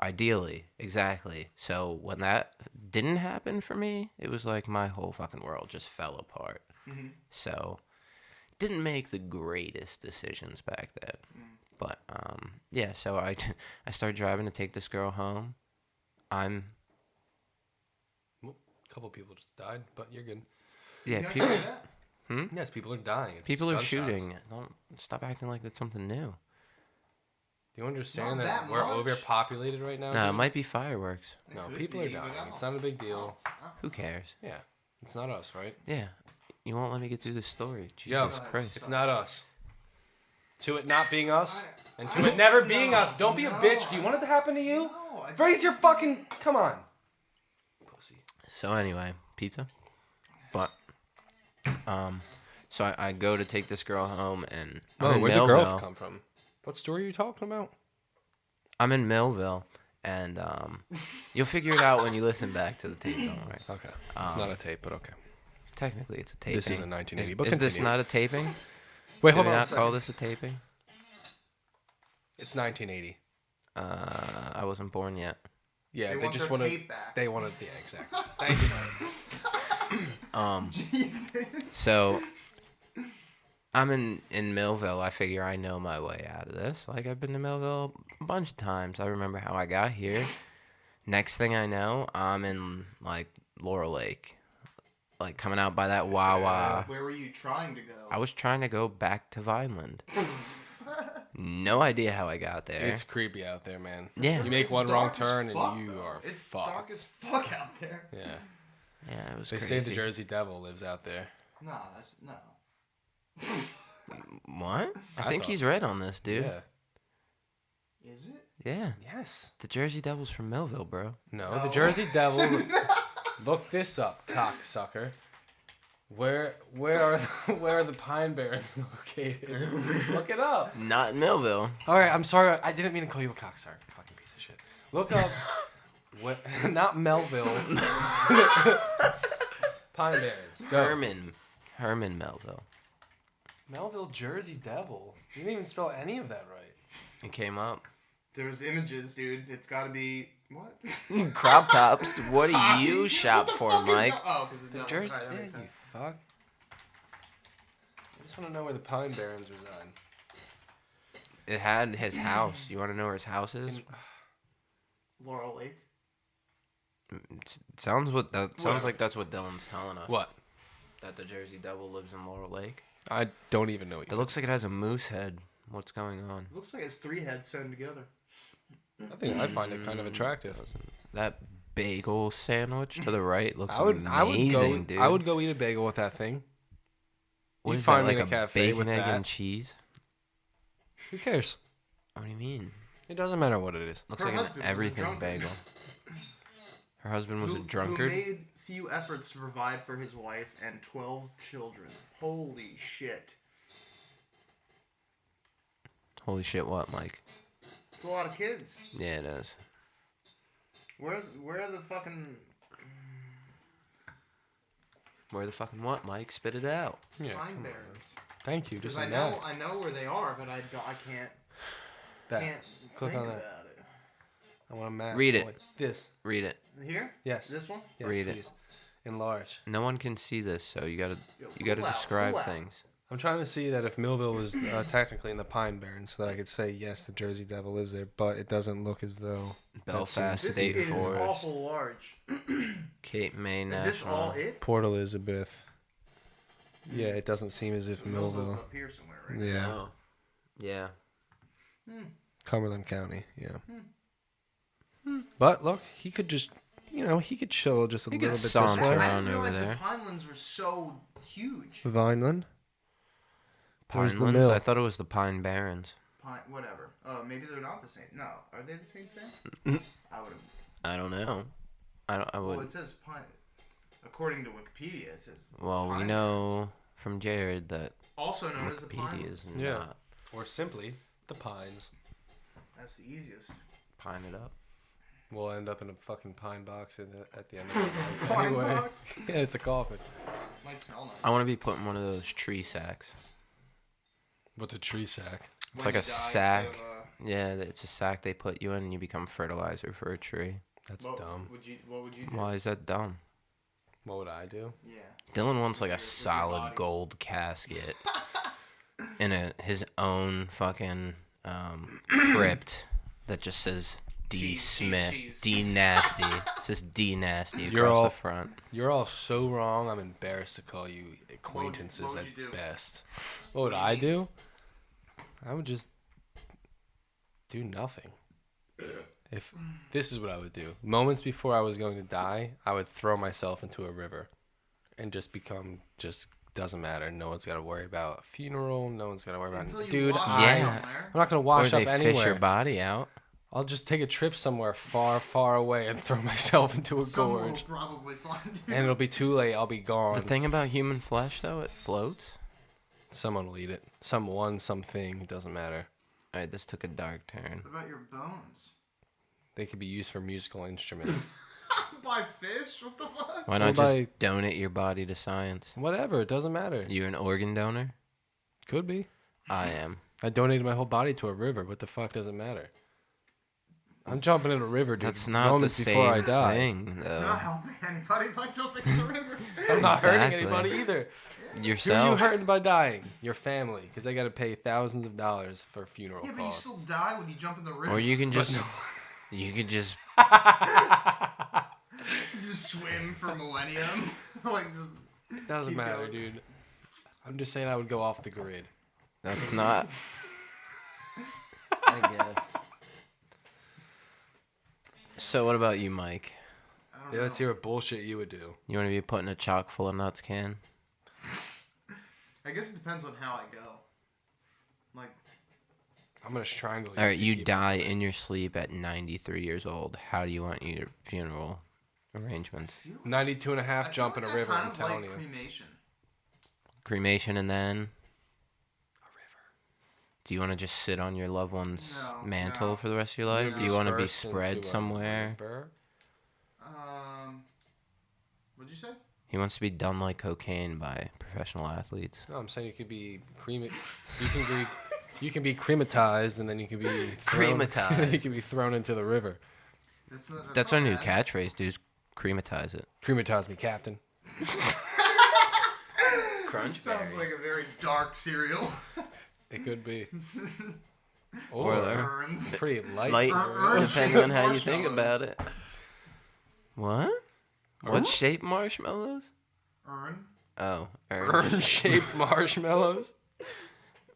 Ideally, exactly. So when that didn't happen for me, it was like my whole fucking world just fell apart. Mm-hmm. So didn't make the greatest decisions back then. But yeah, so I started driving to take this girl home. A couple people just died, but you're good. Yeah, You guys people do that? Yes, people are dying. It's people are gunshots. shooting. Don't stop acting like that's something new. Do you understand Not that, that we're much. overpopulated right now? No, it dude? might be fireworks. No, It could people are be, but dying. I It's don't- not a big deal. Who cares? Yeah, it's not us, right? Yeah, you won't let me get through the story. Yo, Jesus Christ. It's not us. To it not being us, and to it never being us. Don't be a bitch. Do you want it to happen to you? No, I Raise your fucking. Come on. Pussy. So anyway, pizza. But so I go to take this girl home, and I'm in where'd the girl Millville. come from? What story are you talking about? I'm in Millville, and you'll figure it out when you listen back to the tape. Don't worry. Okay. It's not a tape, but okay. Technically, it's a taping. This isn't 1980, but Is this continue. not a taping? Wait, Do hold we on. a not call second. this a taping? It's 1980. I wasn't born yet. Yeah, They they want just their wanted. tape back. They wanted. Yeah, exactly. Thank you. Jesus. So I'm in Millville. I figure I know my way out of this. Like, I've been to Millville a bunch of times. I remember how I got here. Next thing I know, I'm in like Laurel Lake, like coming out by that Wawa. Where were you trying to go? I was trying to go back to Vineland. No idea how I got there. It's creepy out there, man. Yeah. You make It's one wrong dark as turn fuck, and you though. are It's fucked. dark as fuck out there. Yeah. Yeah, it was They crazy. say the Jersey Devil lives out there. No, that's no. What? I I think thought- he's right on this, dude. Yeah. Is it? Yeah. Yes. The Jersey Devils from Millville, bro. No, No. the Jersey Devil. Look this up, cocksucker. Where are the Pine Barrens located? Look it up. Not in Millville. All right, I'm sorry. I didn't mean to call you a cocksucker. Fucking piece of shit. Look up. What? Not Melville. Pine Barrens. Go. Herman Melville. Melville Jersey Devil. You didn't even spell any of that right. It came up. There's images, dude. It's got to be what? Crop tops. What do you shop What the for, fuck is Mike? that? Oh, because the The Devils. Jersey. Right, that Yeah, makes you sense. fuck. I just want to know where the Pine Barrens reside. It had his house. You want to know where his house is? In- Laurel Lake. Sounds Whatever. like that's what Dylan's telling us. What? That the Jersey Devil lives in Laurel Lake. I don't even know what It looks like it has a moose head. What's going on? It looks like it's 3 heads sewn together. I think I find it kind of attractive. That bagel sandwich to the right looks I would amazing, go. dude. I would go eat a bagel with that thing. What You'd is find that, me like in a a cafe bacon, with egg, that. and cheese? Who cares? What do you mean? It doesn't matter what it is. Looks Her like husband was an a everything drunkard. bagel. Her husband was a Who drunkard. made few efforts to provide for his wife and 12 children. Holy shit. Holy shit! What, Mike? It's a lot of kids. Yeah, it is. Where are the fucking... Where the fucking what, Mike? Spit it out. Yeah. Pine come on. Barrens? Thank you. Because Just I like know that. I know where they are, but I can't That. can't Click think on that. about it. I want a map. Read it. Like this. Read it. Here? Yes. This one? Yes, Read it. please. Enlarge. No one can see this, so you gotta Yo, you gotta pull out, describe pull out. things. I'm trying to see that if Millville was technically in the Pine Barrens, so that I could say yes, the Jersey Devil lives there, but it doesn't look as though. Belfast This State is Forest, awful large. Cape May Is this all National. it? Port Elizabeth. Yeah, it doesn't seem as if Millville's Millville. up here somewhere, right? Yeah, Oh. Yeah. Cumberland County. Yeah. But look, he could just, he could chill just a He little could bit this saunter way. I around didn't over realize there. the Pinelands were so huge. Vineland. Where's the Pinelands? mill? I thought it was the Pine Barrens. Whatever. Maybe they're not the same. No, are they the same thing? I would have. I don't know. I Well, would. it says Pine. According to Wikipedia, it says. Well, we Pine know from Jared that Also known as the Pine. Wikipedia is Yeah. not. Or simply the Pines. That's the easiest. Pine it up. We'll end up in a fucking pine box at the end of the night. Pine Anyway, box? yeah, it's a coffin. Might smell nice. I want to be put in one of those tree sacks. What's a tree sack? It's When like you a die, sack. so, Yeah, it's a sack they put you in and you become fertilizer for a tree. That's what dumb. What would you do? Why is that dumb? What would I do? Yeah. Dylan wants like With a your solid body. gold casket in his own fucking crypt that just says D Cheese, Smith, cheese, cheese. D Nasty. It says D Nasty You're across all- the front. You're all so wrong. I'm embarrassed to call you acquaintances what would at you do? best. What would do you I mean? do? I would just do nothing. If this is what I would do. Moments before I was going to die, I would throw myself into a river and just doesn't matter. No one's got to worry about a funeral. No one's got to worry about Until you dude. wash I'm Yeah. somewhere. not gonna Or wash they up fish your anywhere. body out. I'll just take a trip somewhere far, far away and throw myself into a Someone will gorge. probably find you. And it'll be too late. I'll be The gone. thing about human flesh, though, it floats. Someone will eat it. Someone, something. It doesn't matter. All right, this took a dark turn. What about your bones? They could be used for musical instruments. By fish? What the fuck? Why not Well, just by- donate your body to science? Whatever. It doesn't matter. You an organ donor? Could be. I am. I donated my whole body to a river. What the fuck does it matter? I'm jumping in a river, dude. That's not the moments before I same die. thing, You're though. not helping anybody by jumping in the river. I'm not hurting Exactly. anybody either. Who are you Yourself. hurting by dying? Your family, because they got to pay thousands of dollars for funeral Yeah, but you costs. still die when you jump in the river. Or you can just You could just Just swim for millennium. Like just. It doesn't Keep matter, going. dude. I'm just saying I would go off the grid. That's not. I guess. So what about you, Mike? I don't Yeah, let's know. hear what bullshit you would do. You want to be put in a chock full of nuts can? I guess it depends on how I go. Like, I'm gonna strangle you. All right, if you keep- die in your sleep at 93 years old. How do you want your funeral arrangements? I feel like, 92 and a I half, feel jump like in a I river, kind I'm of telling like you. cremation. Cremation and then A river. do you want to just sit on your loved one's No, mantle no. for the rest of your life? No. Do you want to be Dispersed spread into a somewhere? river? What'd you say? He wants to be done like cocaine by professional athletes. No, I'm saying you could be you can be crematized, and then you can be thrown, Crematized. you can be thrown into the river. That's not our new bad. catchphrase, dude. Crematize it. Crematize me, Captain. Crunch Sounds like a very dark cereal. It could be. Or Or the- Burns. pretty light. Light, Orange depending shaped on how you think marshmallows. about it. What? What shape marshmallows? Urn. Oh, Urn-shaped marshmallows.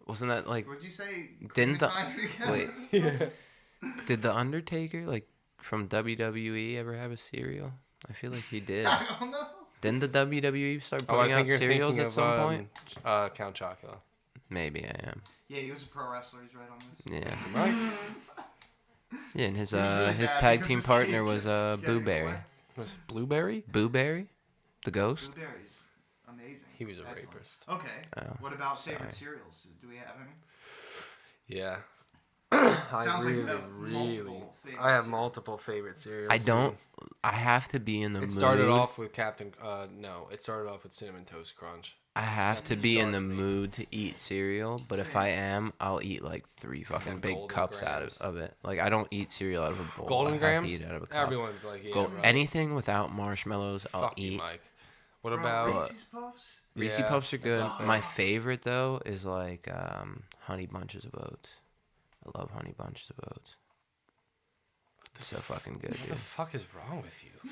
Wasn't that like? What'd you say? Didn't the Crematize me, Kevin? wait? Yeah. Did the Undertaker like from WWE ever have a cereal? I feel like he did. I don't know. Didn't the WWE start Oh, I putting think out you're cereals thinking at some of point? Count Chocula. Maybe I am. Yeah, he was a pro wrestler. He's right on this. Yeah. Right? Yeah, and his He was really his bad tag because team his partner kid was kept getting Boo Berry. away. Was it Blueberry? Boo Berry, the ghost. Blueberries. Amazing. He was a Excellent. rapist. Okay. Oh, What about sorry. favorite cereals? Do we have any? Yeah. Sounds like you have multiple favorite I have cereals. multiple favorite cereals. I don't. dude. I have to be in the mood. It started off with Captain. No, it started off with Cinnamon Toast Crunch. I have and to it be in the started me. mood to eat cereal, but if Same. I am, I'll eat like 3 fucking big Golden cups out Grams. of it. Like I don't eat cereal out of a bowl. Golden I have Grams. to eat out of a cup. Everyone's like, yeah, right. Anything without marshmallows, I'll Fuck you, eat. Mike. What Bro, about? Reese's Puffs? Reese Yeah, Puffs are that's good. up there. My favorite though is like Honey Bunches of Oats. I love Honey Bunches of Oats. They're so fucking good, What the dude. fuck is wrong with you?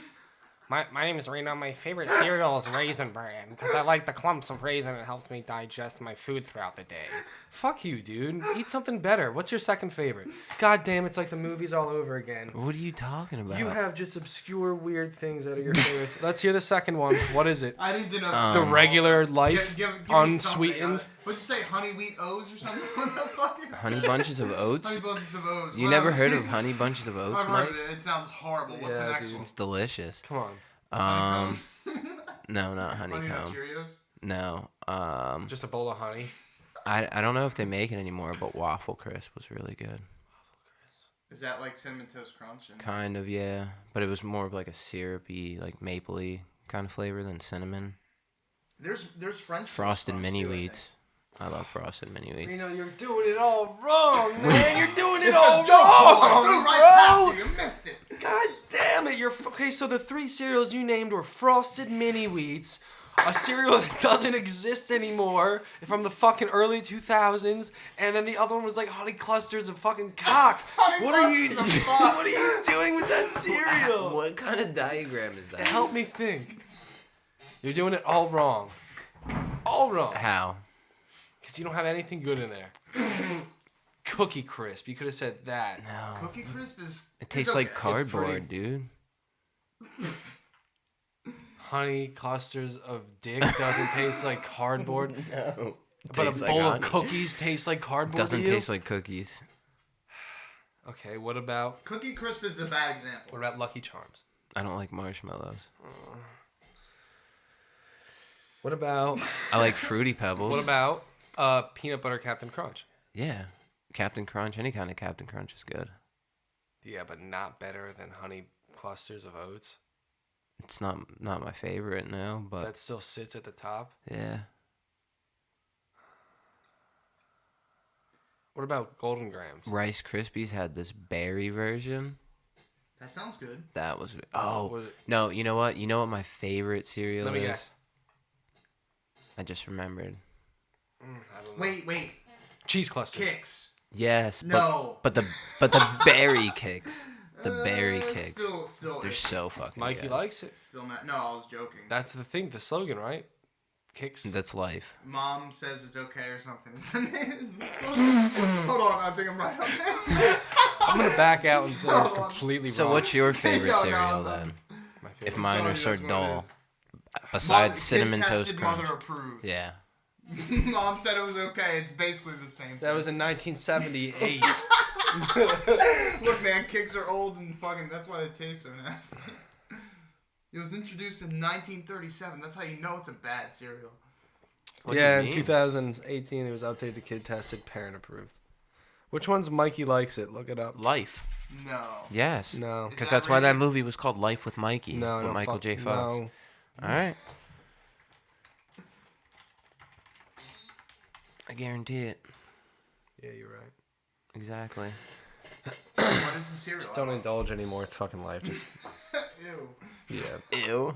My name is Reno. My favorite cereal is Raisin Bran because I like the clumps of raisin. It helps me digest my food throughout the day. Fuck you, dude. Eat something better. What's your second favorite? God damn, it's like the movies all over again. What are you talking about? You have just obscure, weird things that are your favorites. Let's hear the second one. What is it? I need to know. The The something regular also. life, Give me something. unsweetened. What'd you say? Honey wheat O's or something? What the fuck is Honey that? Bunches of Oats? Honey bunches of O's. You never heard of Honey Bunches of Oats, I've heard Mike? of it. It sounds horrible. What's Yeah, the next dude. one? It's delicious. Come on. No, not Honey Nut honeycomb. Cheerios? No. Just a bowl of honey. I don't know if they make it anymore, but Waffle Crisp was really good. Is that like Cinnamon Toast Crunch? And Kind of, yeah. But it was more of like a syrupy, like mapley kind of flavor than cinnamon. there's French Toast Frosted Crunch, Mini too, I Wheats. think. I love Frosted Mini Wheats. Reno, you're doing it all wrong, man. You're doing it It's all a joke. I wrong, flew right bro. past you. You missed it. God damn it! Okay. So the 3 cereals you named were Frosted Mini Wheats, a cereal that doesn't exist anymore from the fucking early 2000s, and then the other one was like Honey Clusters of fucking cock. Honey What are you? Clusters of fuck. What are you doing with that cereal? What kind of diagram is that? Help me think. You're doing it all wrong. All wrong. How? Because you don't have anything good in there. Cookie Crisp. You could have said that. No. Cookie Crisp is. It it's tastes okay. like cardboard, pretty- dude. Honey Clusters of Dick doesn't taste like cardboard. No. But a bowl of cookies tastes like cardboard Doesn't to you? taste like cookies. Okay, what about Cookie Crisp is a bad example. Lucky Charms? I don't like marshmallows. What about I like Fruity Pebbles. what about peanut butter Captain Crunch? Yeah. Captain Crunch. Any kind of Captain Crunch is good. Yeah, but not better than Honey Clusters of Oats. It's not my favorite, no, but That still sits at the top. yeah. What about Golden Grams? Rice Krispies had this berry version. That sounds good. That was oh Was it- no, you know what? You know what my favorite cereal Let me is? guess. I just remembered. I don't know. Wait. Cheese clusters. Kicks. Yes, No. but the berry kicks. The berry kicks. Still, They're iffy. so fucking Mikey good. likes it. Still not. No, I was joking. That's the thing, the slogan, right? Kicks. That's life. Mom says it's okay or something. Is the slogan? Hold on, I think I'm right on this. I'm gonna back out and say I'm Hold on. completely So wrong. what's your favorite Yo, no, cereal I'm- then? My If favorite? mine are Sorry, so that's what it dull. is. Besides Cinnamon Kid Toast tested, Crunch. Mother approved. Yeah. Mom said it was okay. It's basically the same. That was in 1978. Look, man, kicks are old and fucking. That's why they taste so nasty. It was introduced in 1937. That's how you know it's a bad cereal. What do Yeah, you in mean? 2018 it was updated, kid tested, parent approved. Which one's Mikey likes it? Look it up. Life. No. Yes. No. Is Because that that's why that rated? movie was called Life with Mikey. No, with no. Michael fuck, J. Fox. No. All right. I guarantee it. Yeah, you're right. Exactly. What is the cereal? Just don't indulge anymore. It's fucking life. Just Ew. yeah. Ew.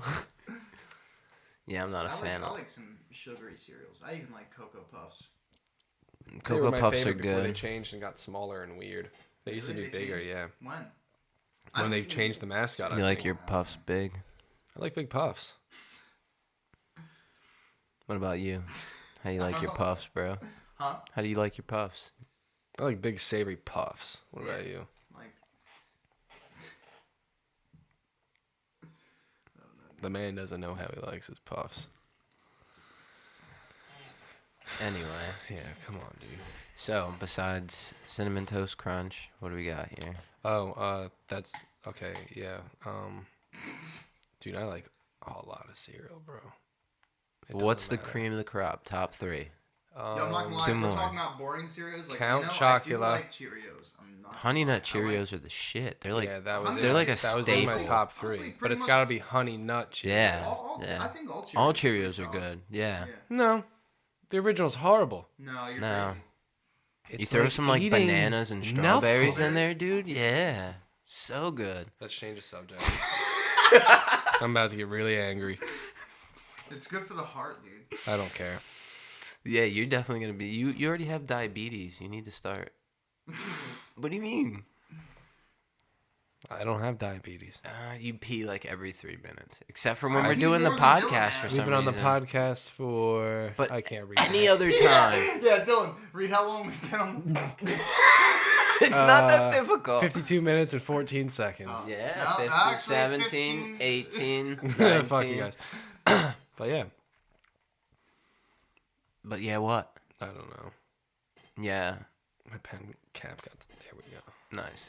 Yeah, I'm not a I fan like of some sugary cereals. I even like Cocoa Puffs. They were Cocoa my Puffs are favorite before they good. changed and got smaller and weird. They used to be Really? They bigger, changed? yeah. When? When I've they eaten- changed the mascot, I You like think. your puffs big? I like big puffs. What about you? How you like your puffs, bro? Huh? How do you like your puffs? I like big savory puffs. What Yeah. about you? Like, The man doesn't know how he likes his puffs. Anyway, Yeah, come on, dude. so besides Cinnamon Toast Crunch, what do we got here? Oh, that's okay. Yeah. Dude, I like a lot of cereal, bro. It What's the doesn't matter. cream of the crop? Top three. yo, I'm not gonna lie. two If we're more. talking about boring cereals, like Count I do Chocula. like Cheerios. I'm not. Honey Nut I like- Cheerios are the shit. They're like, yeah, that was They're it. like a that was in my staple. top Honestly, three, but pretty it's much- got to be Honey Nut Cheerios. Yeah. I think all Cheerios. all are pretty Cheerios are solid. good. Yeah. Yeah. No, the original's horrible. No, you're No. crazy. It's You throw some like eating bananas and strawberries in nothing. there, dude. Yeah. So good. Let's change the subject. I'm about to get really angry. It's good for the heart, dude. I don't care. Yeah, you're definitely gonna be. You already have diabetes. You need to start. What do you mean? I don't have diabetes. You pee like every 3 minutes, except for when Alright, we're you doing the more than Dylan podcast has. for We've some been on the reason. podcast for. But I can't read. Any that. other time, Yeah, Dylan, read how long we've been on the podcast. it's not that difficult. 52 minutes and 14 seconds. Oh. Yeah, No, 15, actually, 17, 15. 18, 19. Fuck you guys. But yeah, But yeah, what? I don't know. Yeah, My pen cap got. There we go. nice.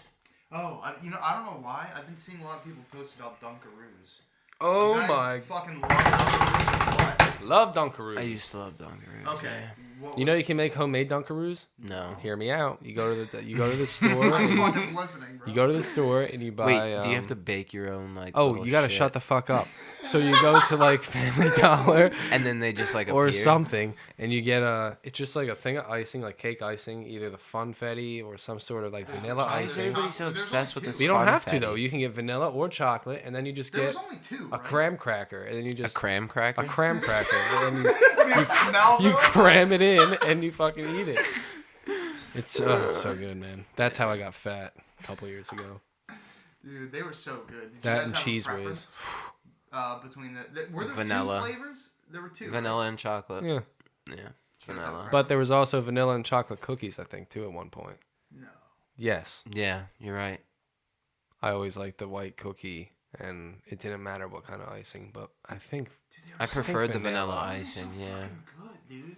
Oh, I don't know why. I've been seeing a lot of people post about Dunkaroos. Oh You guys my. fucking love Dunkaroos or Love Dunkaroos. I used to love Dunkaroos. what? Okay. yeah. What You know was- you can make homemade Dunkaroos. No. Hear me out. You go to the store. I'm and fucking listening, bro. you go to the store and you buy. Wait, do you have to bake your own like? Oh, little you gotta shit? shut the fuck up. So you go to like Family Dollar And then they just like or appear? something, and you get it's just like a thing of icing, like cake icing, either the funfetti or some sort of like vanilla chocolate. icing. Everybody's so There's obsessed only with this. two. You don't have to funfetti. though. You can get vanilla or chocolate, and then you just There get was only two, a right? cram cracker, and then you A just cram cracker. a cram cracker, and then Now you though? cram it in and you fucking eat it. It's so good, man. That's how I got fat a couple years ago. Dude, they were so good. Did you That guys and have a Cheese preference, between were there Vanilla. 2 flavors? There were 2. Vanilla and chocolate. Yeah, Yeah. Guys Vanilla. have but there was also vanilla and chocolate cookies, I think, too, at one point. No. Yes, Yeah, you're right. I always liked the white cookie, and it didn't matter what kind of icing. But I think Dude, they were I so preferred the vanilla. vanilla Why are they so icing. Yeah. fucking good, dude.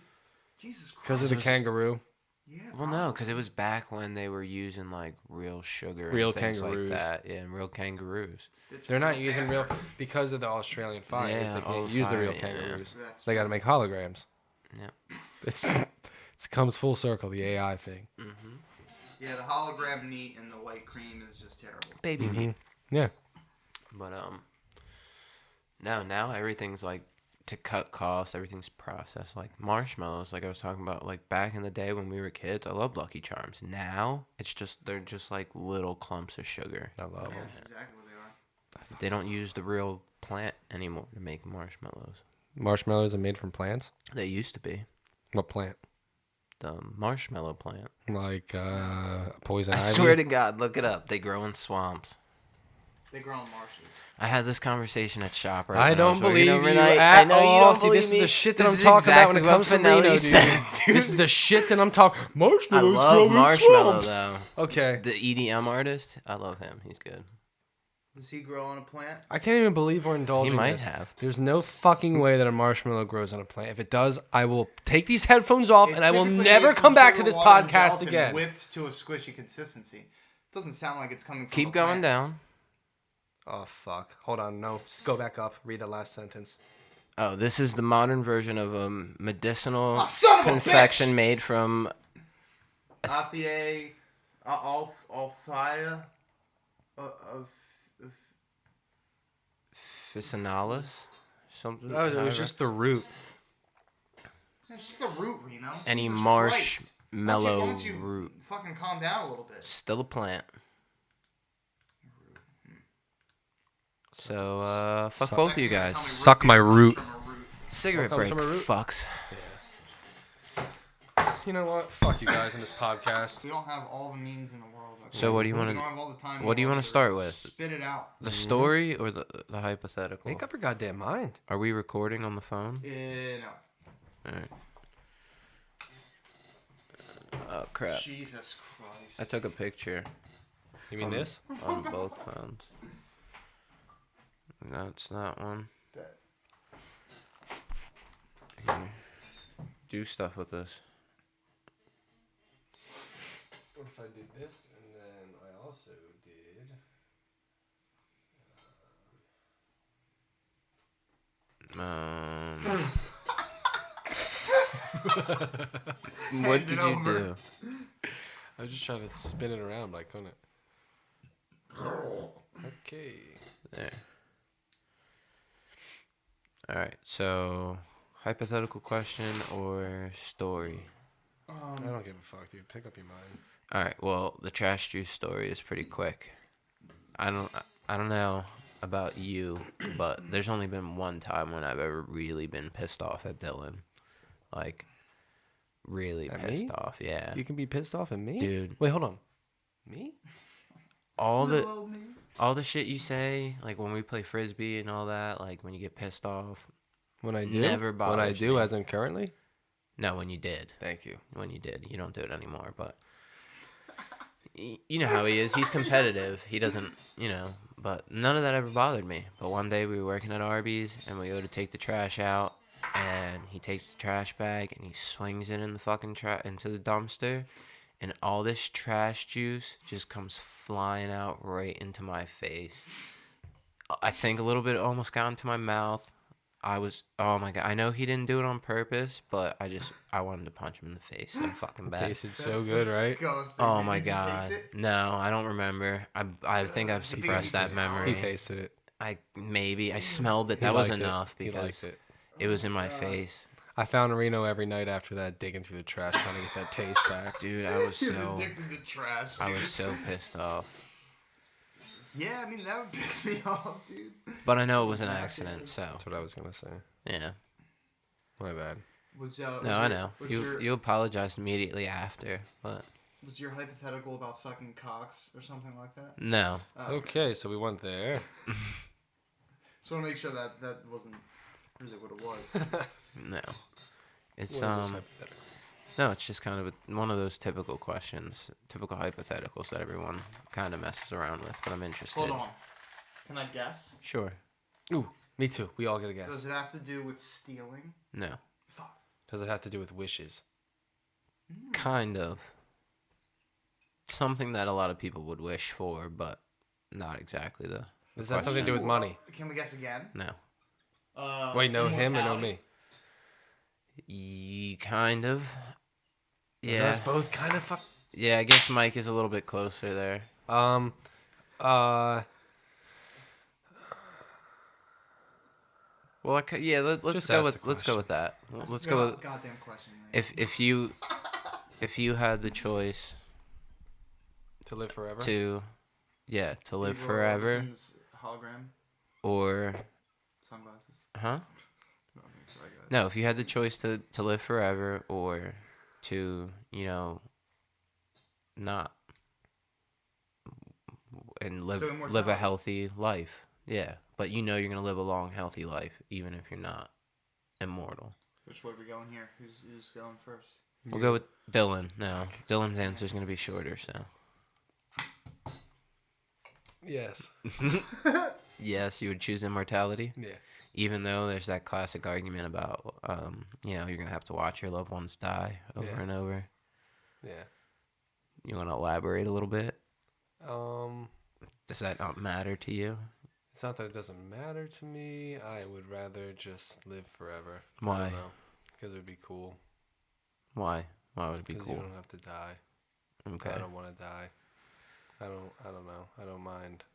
Jesus Christ. because of the was- kangaroo, Yeah. Well, no, because it was back when they were using like real sugar, and Real things kangaroos. like that. Yeah, and real kangaroos. It's they're not real using real hammer. because of the Australian fire. Yeah, it's like all they use the fire, real yeah. kangaroos. That's They got to make holograms. Yeah. It's it comes full circle. The AI thing. Mm-hmm. Yeah, the hologram meat and the white cream is just terrible. Baby meat. Yeah. But now everything's like to cut costs. Everything's processed like marshmallows. Like I was talking about, like back in the day when we were kids, I loved Lucky Charms. Now it's just they're just like little clumps of sugar. I love Yeah, them. that's exactly what they are. They don't use the real plant anymore to make marshmallows. Marshmallows are made from plants. They used to be What plant? the marshmallow plant. Like poison I ivy. swear to God, look it up. They grow in swamps. They grow in marshes. I had this conversation at shop. I don't believe you I at know you all. don't See, believe this me. is the shit that This I'm is talking about when exactly it comes to what Finelli Reno, dude. said, dude. This is the shit that I'm talking. I Marshmallows love grow in Marshmallow swamps. though. Okay. The EDM artist. I love him. He's good. Does he grow on a plant? I can't even believe we're indulging He might this. have. There's no fucking way that a marshmallow grows on a plant. If it does, I will take these headphones off and I will typically never made come from back to sugar, this water, and podcast gelatin, again. Whipped to a squishy consistency. Doesn't sound like it's coming from Keep a going plant. down. Oh, fuck. Hold on. No. Just go back up. Read the last sentence. Oh, this is the modern version of a medicinal Oh, son of a confection bitch! made from Althea, Althea, of Officinalis. Something. Oh, it was however. just the root. it's just a root, Reno. Any Jesus Christ. marshmallow Why don't you root. fucking calm down a little bit. Still a plant. So, fuck Suck- both of you Next guys. time tell me Suck my beer comes root. from a root. Cigarette What break, comes from a root? fucks. You know what? Fuck you guys in this podcast. We don't have all the means in the world. Okay? So what do you We wanna- don't have all the time in what the do you world wanna to start with? Spit it out. The story or the hypothetical? Make up your goddamn mind. Are we recording on the phone? No. Alright. Oh, crap. Jesus Christ. I took a picture You mean this? on both phones. No, it's that one. Bet. Here. Do stuff with this. What if I did this and then I also did... What did it you over. do? I was just trying to spin it around, but I couldn't. Okay. There. Alright, so hypothetical question or story? I don't give a fuck, dude. Pick up your mind. Alright, well, the trash juice story is pretty quick. I don't know about you, but there's only been one time when I've ever really been pissed off at Dylan. Like, really At pissed me? off, yeah. You can be pissed off at me? Dude, Wait, hold on. Me? all the Little old me. all the shit you say, like when we play frisbee and all that, like when you get pissed off. When I do? Never When I bothers do, me. as in currently? No, when you did. Thank you. When you did. You don't do it anymore, but you know how he is. He's competitive. He doesn't, but none of that ever bothered me. But one day we were working at Arby's and we go to take the trash out and he takes the trash bag and he swings it in the fucking into the dumpster and all this trash juice just comes flying out right into my face. I think a little bit almost got into my mouth. Oh my god, I know he didn't do it on purpose, but I wanted to punch him in the face so fucking bad. Tasted so That's good, right? disgusting. Oh Did my you god. taste it? No, I don't remember. I think I've You think suppressed he that memory. He tasted it. I smelled it. He That was liked it. enough He because liked it. it was in my face. I found Reno every night after that, digging through the trash, trying to get that taste back. Dude, I was He's so addicted to trash. I Dude. was so pissed off. Yeah, I mean that would piss me off, dude. But I know it was an accident, so That's what I was gonna say. yeah. My bad. No, I know. You apologized immediately after, but Was your hypothetical about sucking cocks or something like that? no. Okay, so we went there. So I want to make sure that that wasn't really what it was. No. It's What is this hypothetical? no, it's just kind of one of those typical questions, typical hypotheticals that everyone kind of messes around with, but I'm interested. Hold on. Can I guess? Sure. Ooh, me too. We all get a guess. Does it have to do with stealing? No. Fuck. Does it have to do with wishes? Kind of. Something that a lot of people would wish for, but not exactly the Does that have something to do with money? Can we guess again? no. Wait, no him or no immortality. Ye kind of. Yeah. That's both kind of fuck. Yeah, I guess Mike is a little bit closer there. Uh, Well, let's Just go ask with the let's go question. with that. That's Let's a go with goddamn question. Man. if you had the choice to live forever. to live Leroy forever Orbison's hologram or sunglasses. huh? No, sorry, guys. No, if you had the choice to live forever or to, not. and live a immortality. healthy life. Yeah, but you know you're gonna live a long, healthy life, even if you're not immortal. Which way are we going here? Who's going first? We'll go with Dylan now. Dylan's answer is gonna be shorter, so Yes. yes, you would choose immortality, Yeah. even though there's that classic argument about, you're gonna have to watch your loved ones die over Yeah. and over. Yeah. You want to elaborate a little bit? Um, Does that not matter to you? it's not that it doesn't matter to me. I would rather just live forever. Why? Because it would be cool. Why? Why would it be Because cool? you don't have to die. Okay. I don't want to die. I don't know. I don't mind.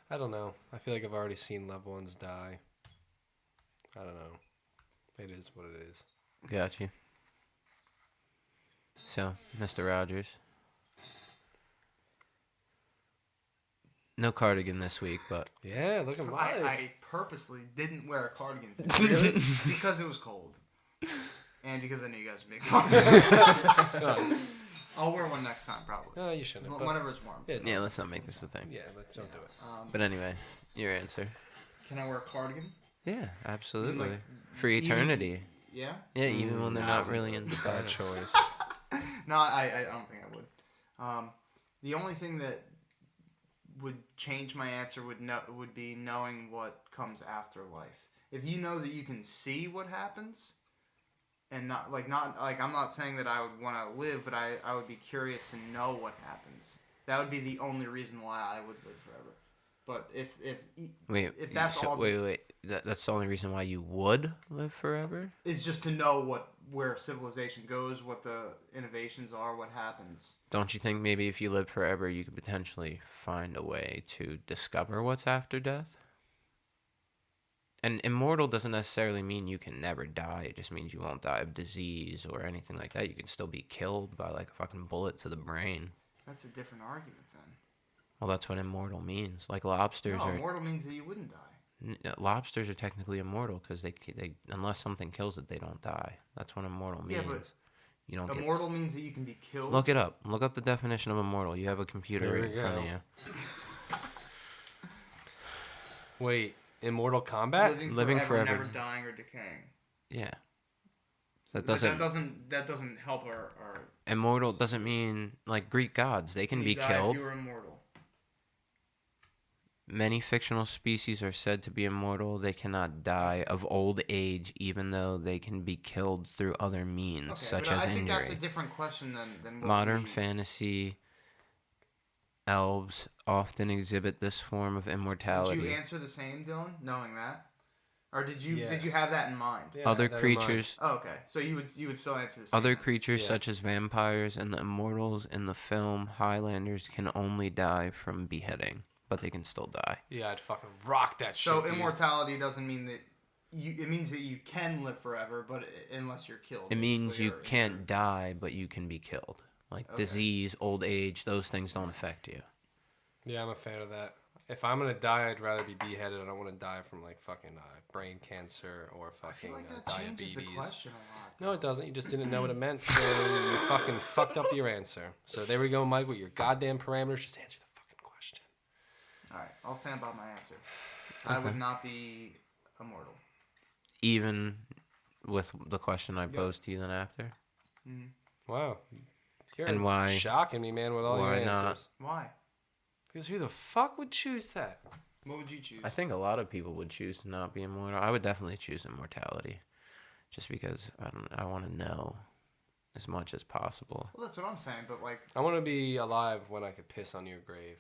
I don't know. I feel like I've already seen loved ones die. I don't know. It is what it is. Got you. So, Mr. Rogers. No cardigan this week, but Yeah, look at mine. I purposely didn't wear a cardigan today because it was cold, and because I knew you guys would make fun. I'll wear one next time, probably. No, you shouldn't. but- Whenever it's warm. Yeah, yeah, let's not make this a thing. yeah, let's don't do it. But anyway, your answer. Can I wear a cardigan? Yeah, absolutely. Like, For even- eternity. Yeah. Yeah, even when they're Nah, not really into Bad that. choice. No, I don't think I would. The only thing that would change my answer would be knowing what comes after life. If you know that you can see what happens, and not like I'm not saying that I would want to live, but I would be curious to know what happens. That would be the only reason why I would live forever. But if Wait, if that's so, all wait. That's the only reason why you would live forever? it's just to know where civilization goes, what the innovations are, what happens. Don't you think maybe if you lived forever, you could potentially find a way to discover what's after death? And immortal doesn't necessarily mean you can never die. It just means you won't die of disease or anything like that. You can still be killed by like a fucking bullet to the brain. That's a different argument then. Well, that's what immortal means. Like lobsters No, are immortal means that you wouldn't die. lobsters are technically immortal because they unless something kills it, they don't die. That's what immortal means. Yeah, but you don't immortal means that you can be killed. Look it up. Look up the definition of immortal. You have a computer There we right in front of go. you. Wait, Immortal Kombat? Living forever. never dying or decaying. Yeah. But That doesn't help our immortal doesn't mean like Greek gods. They can you be die killed. If you were immortal. Many fictional species are said to be immortal. They cannot die of old age, even though they can be killed through other means, Okay, such but as I think that's a injury. different question than what Modern we, fantasy elves often exhibit this form of Did immortality. you answer the same, Dylan, knowing that, or did you Yes. have that in mind? Yeah, Other that in mind. creatures, Oh, okay, so you would still answer the same. other then. creatures Yeah. such as vampires and the immortals in the film Highlanders can only die from beheading, but they can still die. Yeah, I'd fucking rock that shit. So dude. immortality doesn't mean that it means that you can live forever, but unless you're killed. It means basically, you or can't injured. die, but you can be killed. Like Okay. disease, old age, those things don't affect you. Yeah, I'm a fan of that. If I'm gonna die, I'd rather be beheaded. I don't want to die from like fucking brain cancer or I fucking feel like that diabetes. changes the question a lot. No, it doesn't. You just didn't know what it meant, so you fucking fucked up your answer. So there we go, Mike, with your goddamn parameters. Just answer the fucking question. All right, I'll stand by my answer. I would not be immortal. Even with the question I posed to you then after? Wow. You're And why- shocking me, man, with all why your not? answers. Why? Because who the fuck would choose that? What would you choose? I think a lot of people would choose to not be immortal. I would definitely choose immortality. Just because I want to know as much as possible. Well, that's what I'm saying, but like, I want to be alive when I could piss on your grave.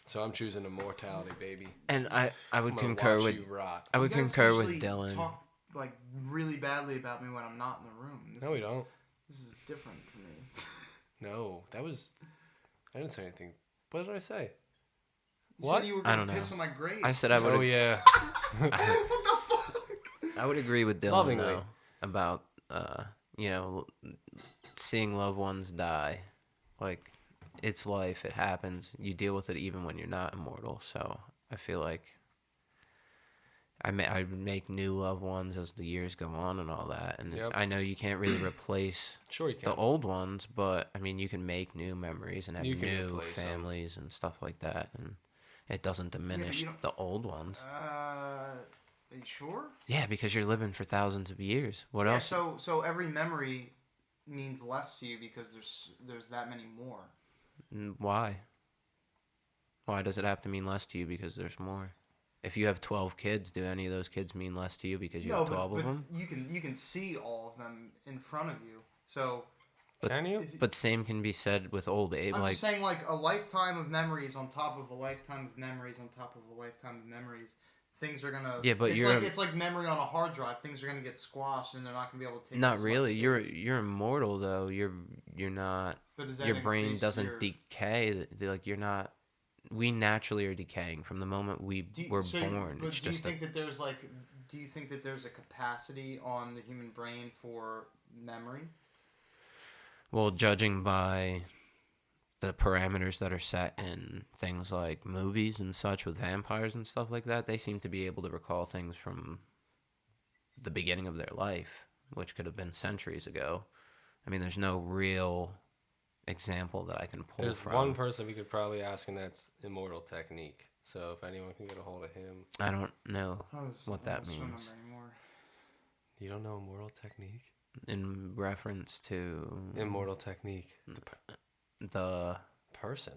So I'm choosing immortality, baby. And I would I'm gonna concur watch with you rot. I would you guys concur with usually Dylan. Talk like really badly about me when I'm not in the room. No, we don't. This is different for me. No, that was. I didn't say anything. What did I say? You What? said you were I gonna don't piss know. on my grave. I said I would Oh yeah. what the fuck? I would agree with Dylan Lovingly. though about seeing loved ones die. Like it's life, it happens. You deal with it even when you're not immortal. So I feel like I make new loved ones as the years go on and all that. And Yep. I know you can't really replace Sure you can. the old ones, but I mean, you can make new memories and have You can new replace 'em. families and stuff like that, and it doesn't diminish don't- the old ones. Are you sure? Yeah, because you're living for thousands of years. What Yeah, else? So every memory means less to you because there's that many more. Why? Why does it have to mean less to you because there's more? If you have 12 kids, do any of those kids mean less to you because you have 12 but of them? you can see all of them in front of you. So But- Can you? if- But same can be said with old age. I'm Like, just saying, like a lifetime of memories on top of a lifetime of memories on top of a lifetime of memories. Things are gonna. Yeah, but it's like memory on a hard drive. Things are gonna get squashed, and they're not gonna be able to take. not as really. much You're space. immortal though. You're not. But does that Your brain increase doesn't your- decay. Like you're not. We naturally are decaying from the moment we were born. But It's do you just think that there's like? Do you think that there's a capacity on the human brain for memory? well, judging by the parameters that are set in things like movies and such with vampires and stuff like that, they seem to be able to recall things from the beginning of their life, which could have been centuries ago. I mean, there's no real example that I can pull There's from. one person we could probably ask, and that's Immortal Technique. So if anyone can get a hold of him. I don't know what I that don't remember means anymore. You don't know Immortal Technique? in reference to Immortal Technique. the Person.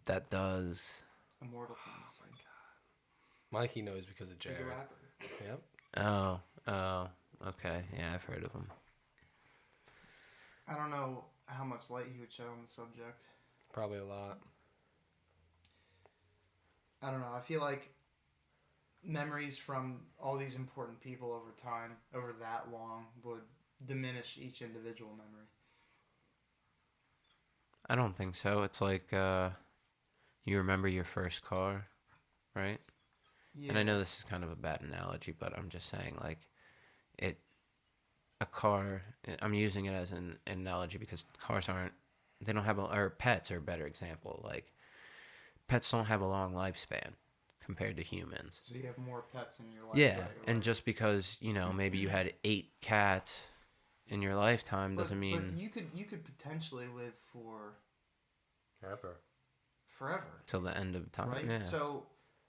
that does. Immortal things. Mikey knows because of He's a Jared. rapper. Yep. Oh, okay. Yeah, I've heard of him. I don't know how much light he would shed on the subject. Probably a lot. I don't know. I feel like memories from all these important people over time, over that long, would diminish each individual memory. I don't think so. It's like you remember your first car, right? Yeah. And I know this is kind of a bad analogy, but I'm just saying, like, a car, I'm using it as an analogy because cars they don't have, or pets are a better example. Like, pets don't have a long lifespan compared to humans. So you have more pets in your life. Yeah, right, and right. just because, maybe you had 8 cats in your lifetime doesn't But mean you could potentially live for forever, till the end of time. right? Yeah. So,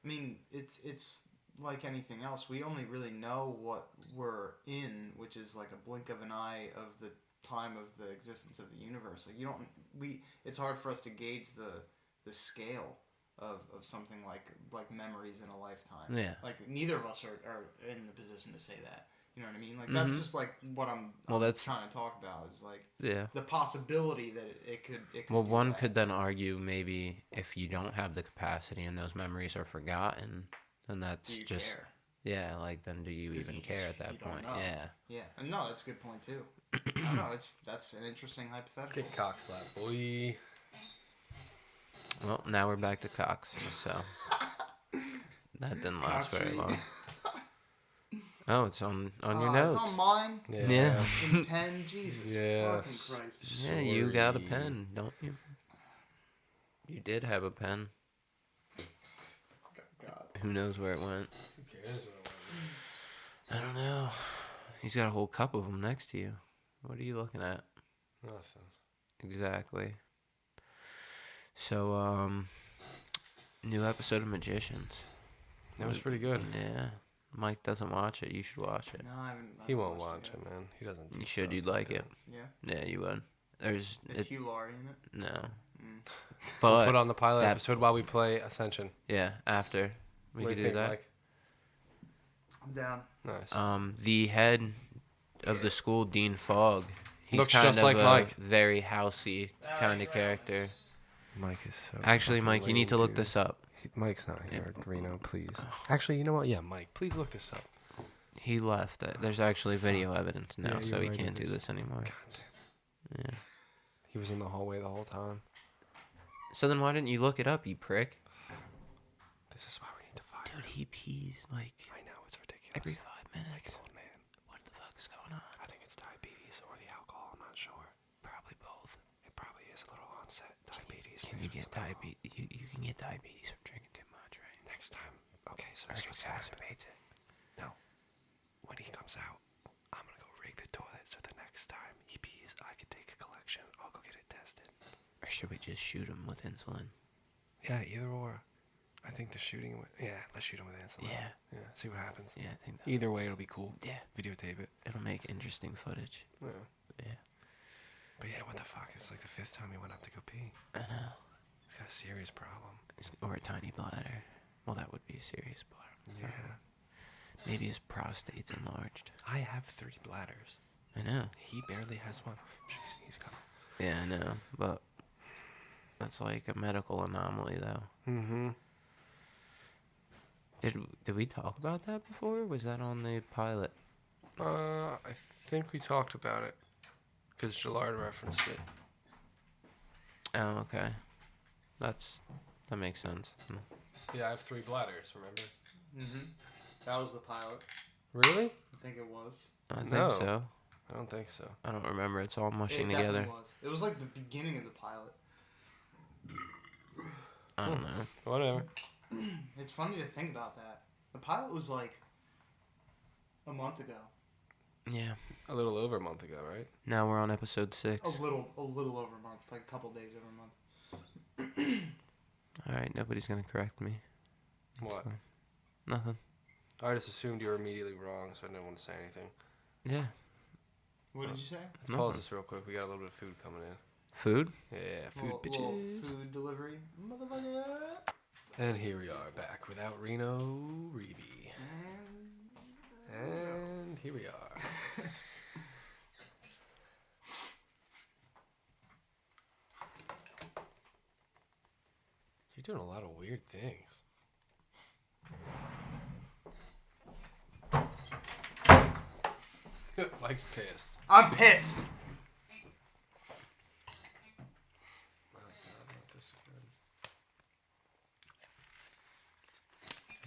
I mean, it's like anything else. We only really know what we're in, which is like a blink of an eye of the time of the existence of the universe. Like it's hard for us to gauge the scale of something like memories in a lifetime. Yeah. Like neither of us are in the position to say that. You know what I mean? Like that's just like what I'm that's trying to talk about is like Yeah. the possibility that it could Well, do one that. could then argue maybe if you don't have the capacity and those memories are forgotten, then that's Do you just care? yeah. Like then, do you 'Cause even you care just- at that you don't point? know. Yeah. Yeah, and no, that's a good point too. I don't know. That's an interesting hypothetical. Get cock slap, boy. Well, now we're back to Cox, so that didn't last very Cox long. Oh, it's on your It's notes. on mine. Yeah. In pen, Jesus Yeah. fucking Christ. Yeah, you got a Sorry. pen, don't you? You did have a pen. God. Who knows where it went? Who cares what I don't know. He's got a whole cup of them next to you. What are you looking at? Nothing. Exactly. So, new episode of Magicians. That was pretty good. Yeah. Mike doesn't watch it. You should watch it. No, I haven't. He won't watched watch it, man. He doesn't. do You should. stuff You'd like it. Yeah, Yeah, you would. There's is Hugh Laurie in it? no, Mm. but Put on the pilot that- episode while we play Ascension. yeah, after we What could do do you think, that. Mike? I'm down. Nice. The head of the school, Dean Fogg. He's Looks kind just of like a Mike. very housey kind of character. Mike is so. Actually, fucking Mike, you need to lame, look dude. this up. Mike's not here, Reno. Please. Actually, you know what? Yeah, Mike. Please look this up. He left. There's actually video evidence now, Yeah, so you're he right, can't it do is. this anymore. God damn. Yeah. He was in the hallway the whole time. So then why didn't you look it up, you prick? This is why we need to fire. Dude, he pees like I know it's ridiculous. every 5 minutes. Like an old man. What the fuck is going on? I think it's diabetes or the alcohol. I'm not sure. Probably both. It probably is a little onset diabetes. Can you mixed with get some alcohol. diabetes? You can get diabetes from drinking too much, right? Next time Okay, so this what's happening. No. When he comes out, I'm going to go rig the toilet so the next time he pees, I can take a collection. I'll go get it tested. Or should we just shoot him with insulin? Yeah, either or. I think the shooting... let's shoot him with insulin. Yeah. Yeah, see what happens. Yeah, I think that. Either way, it'll be cool. Yeah. Videotape it. It'll make interesting footage. Yeah. Yeah. But yeah, what the fuck? It's like the 5th time he went up to go pee. I know. He's got a serious problem. Or a tiny bladder. Well, that would be a serious bladder. Yeah. Maybe his prostate's enlarged. I have 3 bladders. I know. He barely has one. He's coming. Yeah, I know. But that's like a medical anomaly, though. Mm-hmm. Did we talk about that before? Was that on the pilot? I think we talked about it. Because Gillard referenced it. Oh, okay. That makes sense. Yeah, I have 3 bladders, remember? Mm-hmm. That was the pilot. Really? I think it was. I think No. so. I don't think so. I don't remember. It's all mushing It together. definitely was. It was like the beginning of the pilot. I don't know. Whatever. It's funny to think about that. The pilot was like a month ago. Yeah. A little over a month ago, right? Now we're on episode 6. A little over a month, like a couple days over a month. All right. Nobody's gonna correct me. What? Nothing. I just assumed you were immediately wrong, so I didn't want to say anything. Yeah. What did you say? Let's pause this real quick. We got a little bit of food coming in. Food? Yeah, food Little bitches. food delivery, motherfucker. And here we are back without Reno Reeby. And here we are. You're doing a lot of weird things. Mike's pissed. I'm pissed.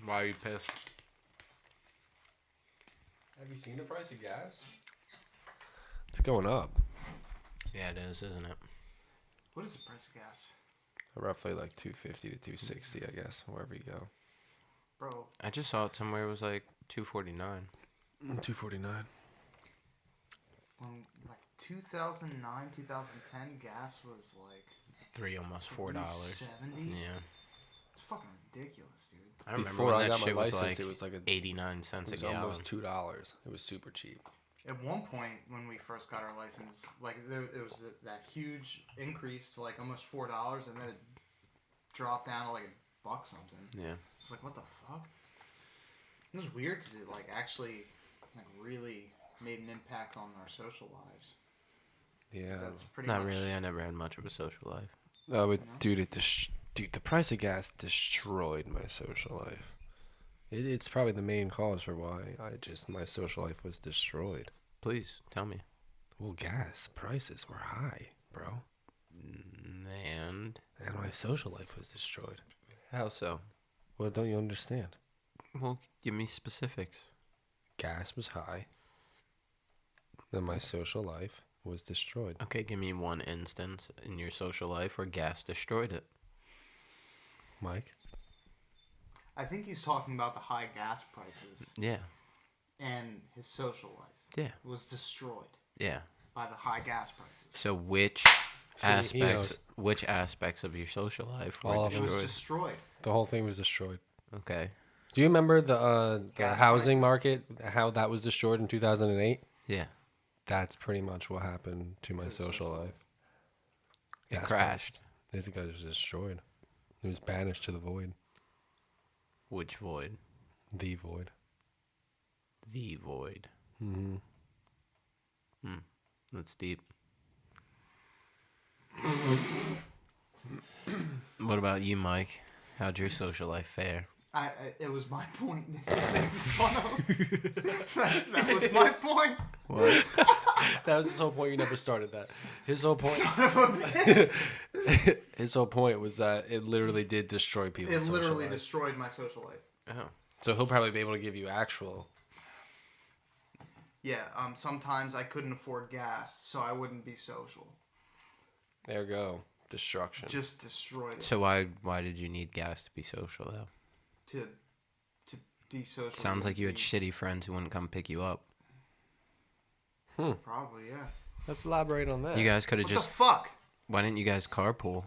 Why are you pissed? Have you seen the price of gas? It's going up. Yeah, it is, isn't it? What is the price of gas? Roughly like 250 to 260, I guess, wherever you go. Bro, I just saw it somewhere. It was like $2.49. 249. when like 2009, 2010, gas was like Almost $4. $3.70. Yeah. It's fucking ridiculous, dude. I remember Before when I that got my shit was license, like it was like 89 cents a it was gallon. almost $2. It was super cheap. At one point, when we first got our license, like it was that huge increase to like almost $4, and then it dropped down to like $1 something. Yeah. It's like, what the fuck? It was weird because it like actually like really made an impact on our social lives. Yeah. That's pretty Not much, really. I never had much of a social life. Oh, but know? dude, dude, the price of gas destroyed my social life. It's probably the main cause for why my social life was destroyed. Please tell me. Well, gas prices were high, bro. And And my social life was destroyed. how so? Well, don't you understand? Well, give me specifics. Gas was high. Then my social life was destroyed. Okay, give me one instance in your social life where gas destroyed it. Mike? I think he's talking about the high gas prices Yeah. and his social life Yeah. was destroyed Yeah. by the high gas prices. So which See, he aspects knows. which aspects of your social life were All of It them. was destroyed? destroyed. The whole thing was destroyed. Okay. Do you remember the Gas housing prices. market, how that was destroyed in 2008? Yeah. That's pretty much what happened to my social life. It Gas crashed. prices. This guy was destroyed. It was banished to the void. Which void? The void. The void. Mm-hmm. That's deep. What about you, Mike? How'd your social life fare? It was my point. that was my point. What? That was his whole point. You never started that. His whole point. Son of a bitch. His whole point was that it literally did destroy people's It social literally life. destroyed my social life. Oh. So he'll probably be able to give you actual. Yeah, sometimes I couldn't afford gas, so I wouldn't be social. There you go. Destruction. Just destroyed it. So why did you need gas to be social though? To be socially. Sounds like you had engaged. shitty friends who wouldn't come pick you up. Probably, yeah. Let's elaborate on that. You guys could have What just. the fuck? Why didn't you guys carpool?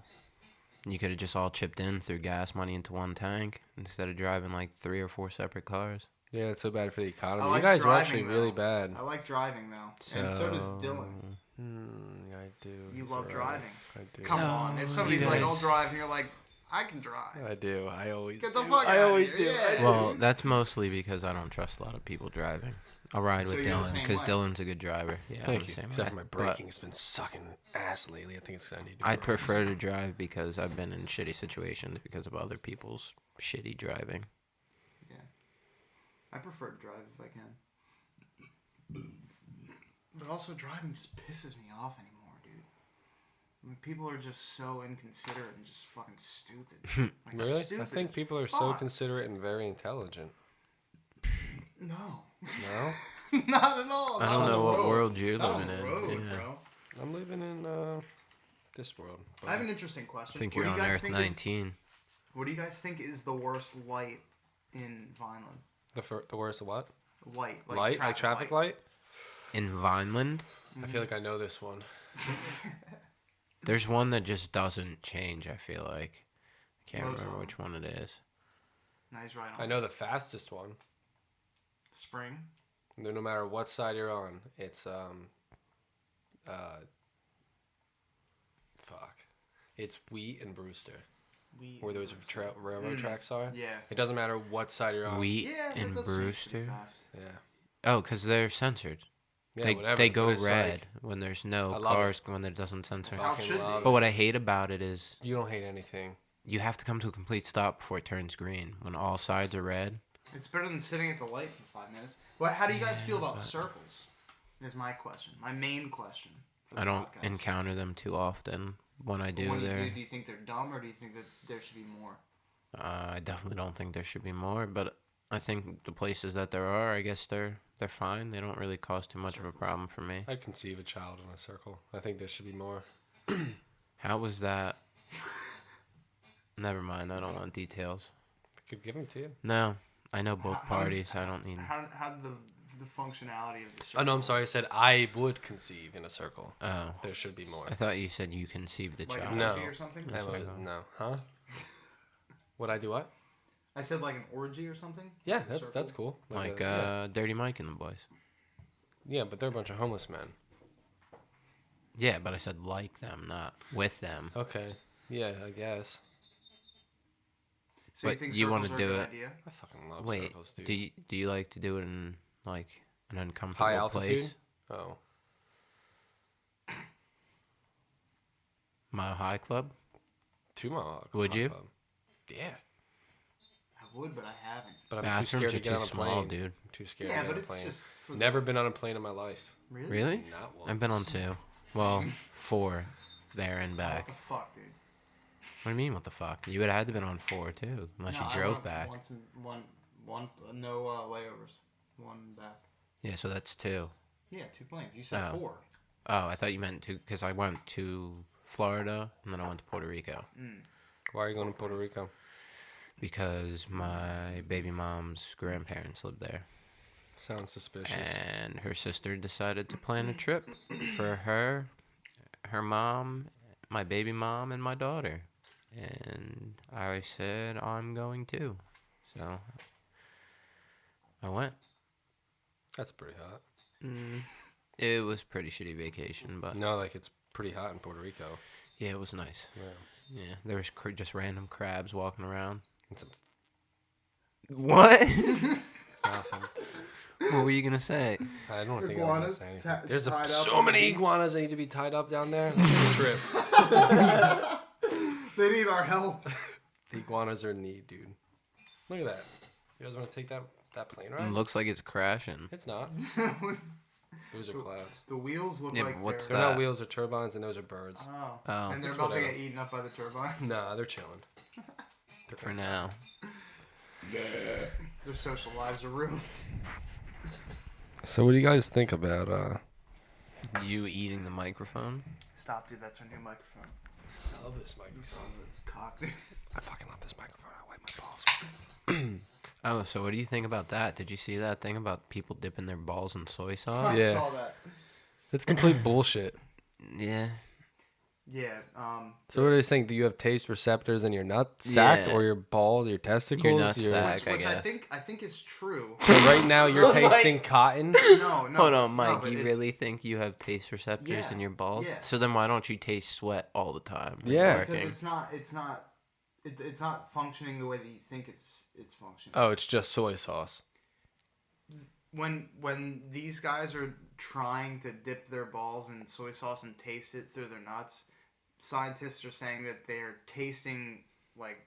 You could have just all chipped in through gas money into one tank instead of driving like 3 or 4 separate cars. Yeah, it's so bad for the economy. I You like guys were driving, actually really though. bad. I like driving though, and so does Dylan. I do. You He's love right. driving. I do. Come on, if No, somebody's you like, guys- "I'll drive," and you're like, "I can drive." I do. I always Get do. the fuck I outta always here. do. Yeah. Well, that's mostly because I don't trust a lot of people driving. I'll ride So with you're the Dylan same because way. Dylan's a good driver. Yeah, I'm Thank the you. same Except way. for my But braking's been sucking ass lately. I think it's gonna need to I'd be prefer to drive because I've been in shitty situations because of other people's shitty driving. I prefer to drive if I can. But also, driving just pisses me off anymore, dude. Like, people are just so inconsiderate and just fucking stupid. Like, Really? I stupid think as people are so fuck. considerate and very intelligent. No. No? Not at all. I Not don't on know the what road. world you're Not on living the in. road, Yeah. bro. I'm living in this world. I have an interesting question. I think What you're do on you guys Earth think 19. What do you guys think is the worst light in Vineland? The worst of what? Light. Like traffic light? In Vineland, I feel like I know this one. there's one that just doesn't change, I feel like. I can't Most of remember them. which one it is. Nice right on. I know the fastest one. Spring. No matter what side you're on, it's it's Wheat and Brewster, where those railroad tracks are. Yeah. It doesn't matter what side you're on. Wheat Yeah, that and does change pretty Brewster. fast. Yeah. Oh, because they're censored. Yeah, they whatever. they but go it's red like, when there's no I love cars, when it doesn't censor. That's how it fucking should be. love But it. what I hate about it is You don't hate anything. you have to come to a complete stop before it turns green. When all sides are red, It's better than sitting at the light for 5 minutes. But how do you guys feel about circles? Is my question. My main question. for the I don't podcast. encounter them too often. When I But do, when you there. do you think they're dumb or do you think that there should be more? I definitely don't think there should be more, but I think the places that there are, I guess they're fine. They don't really cause too much of a problem for me. I'd conceive a child in a circle. I think there should be more. How was that? Never mind. I don't want details. I could give them to you. No, I know both How does- parties. I don't need. How the functionality of the circle? Oh, no, I'm sorry. I said I would conceive in a circle. Oh, There should be more. I thought you said you conceived the Like child. an No. orgy or something? That's what I thought. No. Huh? Would I do what? I said like an orgy or something? Yeah, Like a that's circle? cool. Like a- Dirty Mike and the boys. yeah, but they're a bunch of homeless men. Yeah, but I said like them, not with them. Okay. Yeah, I guess. So you But think you wanna circles are a do good it- idea? I fucking love Wait, circles, dude. do you like to do it in like an uncomfortable High altitude? place? Oh. Mile High Club? 2 Mile. Would you? Club. Yeah. I would, but I haven't. But I'm too Bathrooms scared are to get too on a small, plane. dude. I'm too scared Yeah, to but get on a it's plane. just for Never been on a plane in my life. Really? Really? Not once. I've been on 2. Well, 4 there and back. What the fuck, dude? What do you mean, what the fuck? You would have had to been on 4 too, unless No, you I drove went back. Once and one no layovers. One back. Yeah, so that's 2. Yeah, 2 planes. You said Oh. 4. Oh, I thought you meant 2, because I went to Florida and then I went to Puerto Rico. Why are you going to Puerto Rico? Because my baby mom's grandparents lived there. Sounds suspicious. And her sister decided to plan a trip for her, her mom, my baby mom, and my daughter. And I said, I'm going too. So I went. That's pretty hot. It was a pretty shitty vacation, but No, like it's pretty hot in Puerto Rico. yeah, it was nice. Yeah. Yeah, there was just random crabs walking around. It's a What? nothing. What were you gonna say? I don't think Iguanas I was gonna say anything. There's tied up so on the many beach. iguanas that need to be tied up down there. That's a trip. They need our help. The iguanas are in need, dude. Look at that. You guys want to take that plane ride? It looks like it's crashing. It's not. Those are clouds. The wheels look Yeah, like but what's They're they're... that? not wheels or turbines, and those are birds. Oh. Oh. And they're That's about to whatever. get eaten up by the turbines. Nah, they're chilling. They're For now. Their social lives are ruined. So what do you guys think about You eating the microphone? Stop, dude. That's our new microphone. I love this microphone. Cock, dude. I fucking love this microphone. I wipe my balls. Oh, so what do you think about that? Did you see that thing about people dipping their balls in soy sauce? I Yeah. saw that. It's complete bullshit. Yeah. Yeah. So what are they saying? Do you have taste receptors in your nut sack Yeah. or your balls, your testicles? nut sack. Which I I guess. think is true. So right now you're tasting cotton. No. Hold on, Mike. but You it's- really think you have taste receptors Yeah, in your balls? yeah. So then why don't you taste sweat all the time? when Yeah. you're Because working? it's not functioning the way that you think it's functioning. Oh, it's just soy sauce. When these guys are trying to dip their balls in soy sauce and taste it through their nuts, scientists are saying that they're tasting like